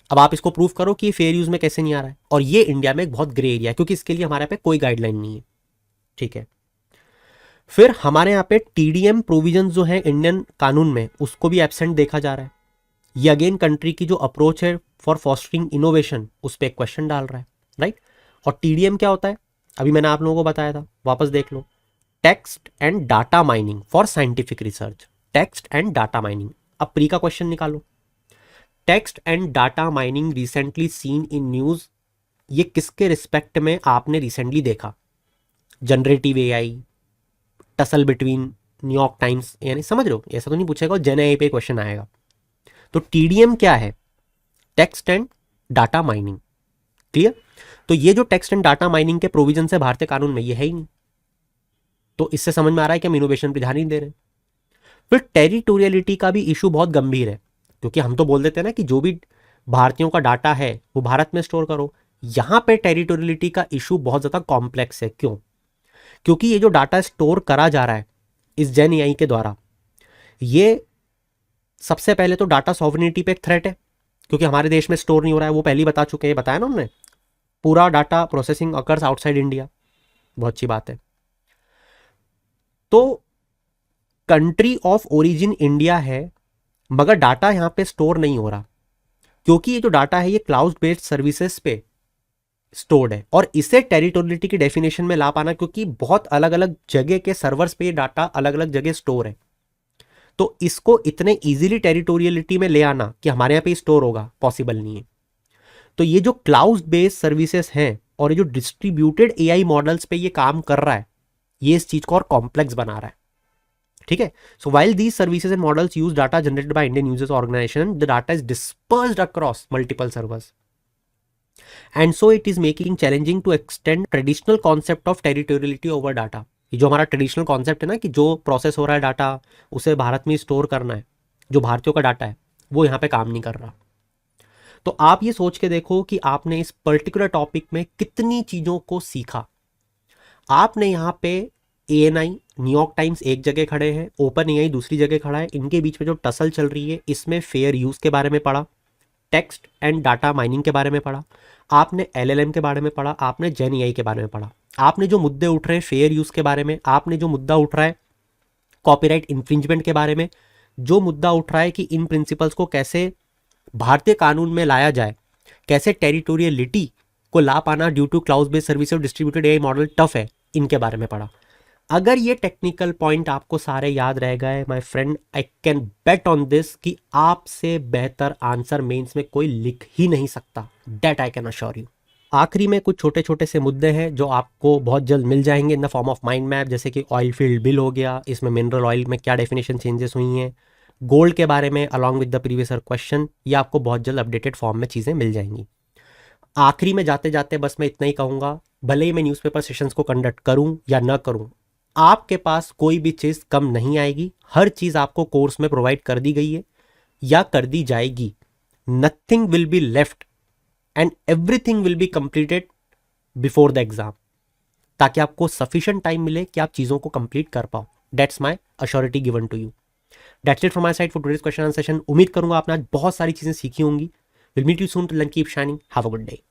अब आप इसको प्रूव करो कि फेयर यूज में कैसे नहीं आ रहा है, और ये इंडिया में एक बहुत ग्रे एरिया है, क्योंकि इसके लिए हमारे पे कोई गाइडलाइन नहीं है। ठीक है, फिर हमारे यहाँ पे टीडीएम प्रोविजन जो है इंडियन कानून में, उसको भी एब्सेंट देखा जा रहा है। ये अगेन कंट्री की जो अप्रोच है फॉर फॉस्टरिंग इनोवेशन उस पर एक क्वेश्चन डाल रहा है, राइट। और टीडीएम क्या होता है? अभी मैंने आप लोगों को बताया था, वापस देख लो। Text and data mining for scientific research, text and data mining. अब प्री का क्वेश्चन निकालो। Text and data mining recently seen in news, ये किसके रिस्पेक्ट में आपने रिसेंटली देखा? Generative AI, tussle between New York Times, यानी समझ रहे हो, ऐसा तो नहीं पूछेगा, जेन एआई पे क्वेश्चन आएगा। तो टीडीएम क्या है? Text and data mining. Clear? तो ये जो टेक्स्ट एंड डाटा माइनिंग के प्रोविजन है भारतीय कानून में, ये है ही नहीं। तो इससे समझ में आ रहा है कि हम इनोवेशन पर ध्यान नहीं दे रहे। फिर टेरिटोरियलिटी का भी इशू बहुत गंभीर है, क्योंकि हम तो बोल देते हैं ना कि जो भी भारतीयों का डाटा है वो भारत में स्टोर करो। यहां पे टेरिटोरियलिटी का इशू बहुत ज्यादा कॉम्प्लेक्स है। क्यों? क्योंकि ये जो डाटा स्टोर करा जा रहा है इस जेन एआई के द्वारा, ये सबसे पहले तो डाटा सॉवरेनिटी पे एक थ्रेट है, क्योंकि हमारे देश में स्टोर नहीं हो रहा है। वो पहले ही बता चुके हैं, बताया ना उन्होंने, पूरा data processing occurs outside India. बहुत अच्छी बात है। तो कंट्री ऑफ ओरिजिन इंडिया है, मगर डाटा यहां पे स्टोर नहीं हो रहा, क्योंकि ये जो डाटा है ये क्लाउड बेस्ड सर्विसेज पे स्टोर्ड है। और इसे टेरिटोरियलिटी की डेफिनेशन में ला पाना, क्योंकि बहुत अलग अलग जगह के सर्वर्स पे ये डाटा अलग अलग जगह स्टोर है, तो इसको इतने इजीली टेरिटोरियलिटी में ले आना कि हमारे यहाँ पे स्टोर होगा, पॉसिबल नहीं है। तो ये जो क्लाउड बेस्ड सर्विसेज हैं और ये जो डिस्ट्रीब्यूटेड एआई मॉडल्स पे ये काम कर रहा है, ये इस चीज को और कॉम्प्लेक्स बना रहा है। ठीक है, so while these services and models use data generated by Indian users organisation, the data is dispersed across multiple servers, and so it is making challenging to extend traditional concept of territoriality over data. ये जो हमारा traditional concept है ना, कि जो process हो रहा है डाटा उसे भारत में स्टोर करना है, जो भारतीयों का डाटा है वो यहाँ पे काम नहीं कर रहा। तो आप ये सोच के देखो कि आपने इस पर्टिकुलर टॉपिक में कितनी चीज़ों को सीखा। आपने यहाँ पे ANI, न्यूयॉर्क टाइम्स एक जगह खड़े हैं, ओपन AI दूसरी जगह खड़ा है, इनके बीच में जो टसल चल रही है इसमें फेयर यूज़ के बारे में पढ़ा, टेक्स्ट एंड डाटा माइनिंग के बारे में पढ़ा, आपने LLM के बारे में पढ़ा, आपने जेन AI के बारे में पढ़ा। आपने जो मुद्दे उठ रहे हैं फेयर यूज़ के बारे में, आपने जो मुद्दा उठ रहा है कॉपीराइट इन्फ्रिंजमेंट के बारे में, जो मुद्दा उठ रहा है कि इन प्रिंसिपल्स को कैसे भारतीय कानून में लाया जाए, कैसे टेरिटोरियलिटी को ला पाना due to cloud based service और डिस्ट्रीब्यूटेड AI मॉडल टफ है, इनके बारे में पढ़ा। अगर ये टेक्निकल पॉइंट आपको सारे याद रह गए my friend, I can bet on this कि आपसे बेहतर आंसर मेंस में कोई लिख ही नहीं सकता, that I can assure you. आखिरी में कुछ छोटे छोटे से मुद्दे हैं जो आपको बहुत जल्द मिल जाएंगे in the form of mind map, जैसे कि ऑयल फील्ड बिल हो गया, इसमें मिनरल ऑयल में क्या डेफिनेशन चेंजेस हुई हैं, गोल्ड के बारे में along with the previous question, ये आपको बहुत जल्द अपडेटेड फॉर्म में चीज़ें मिल जाएंगी। आखिरी में जाते जाते बस मैं इतना ही कहूँगा, भले ही मैं न्यूज़पेपर सेशंस को कंडक्ट करूँ या ना करूँ, आपके पास कोई भी चीज़ कम नहीं आएगी, हर चीज़ आपको कोर्स में प्रोवाइड कर दी गई है या कर दी जाएगी। Nothing will be left and everything will be completed before the exam, ताकि आपको सफिशिएंट टाइम मिले कि आप चीज़ों को कंप्लीट कर पाओ। That's my assurity given to you. That's it from my side for today's question answer session. उम्मीद करूंगा आपने आज बहुत सारी चीज़ें सीखी होंगी। Will meet you soon, till then keep shining, have a good day.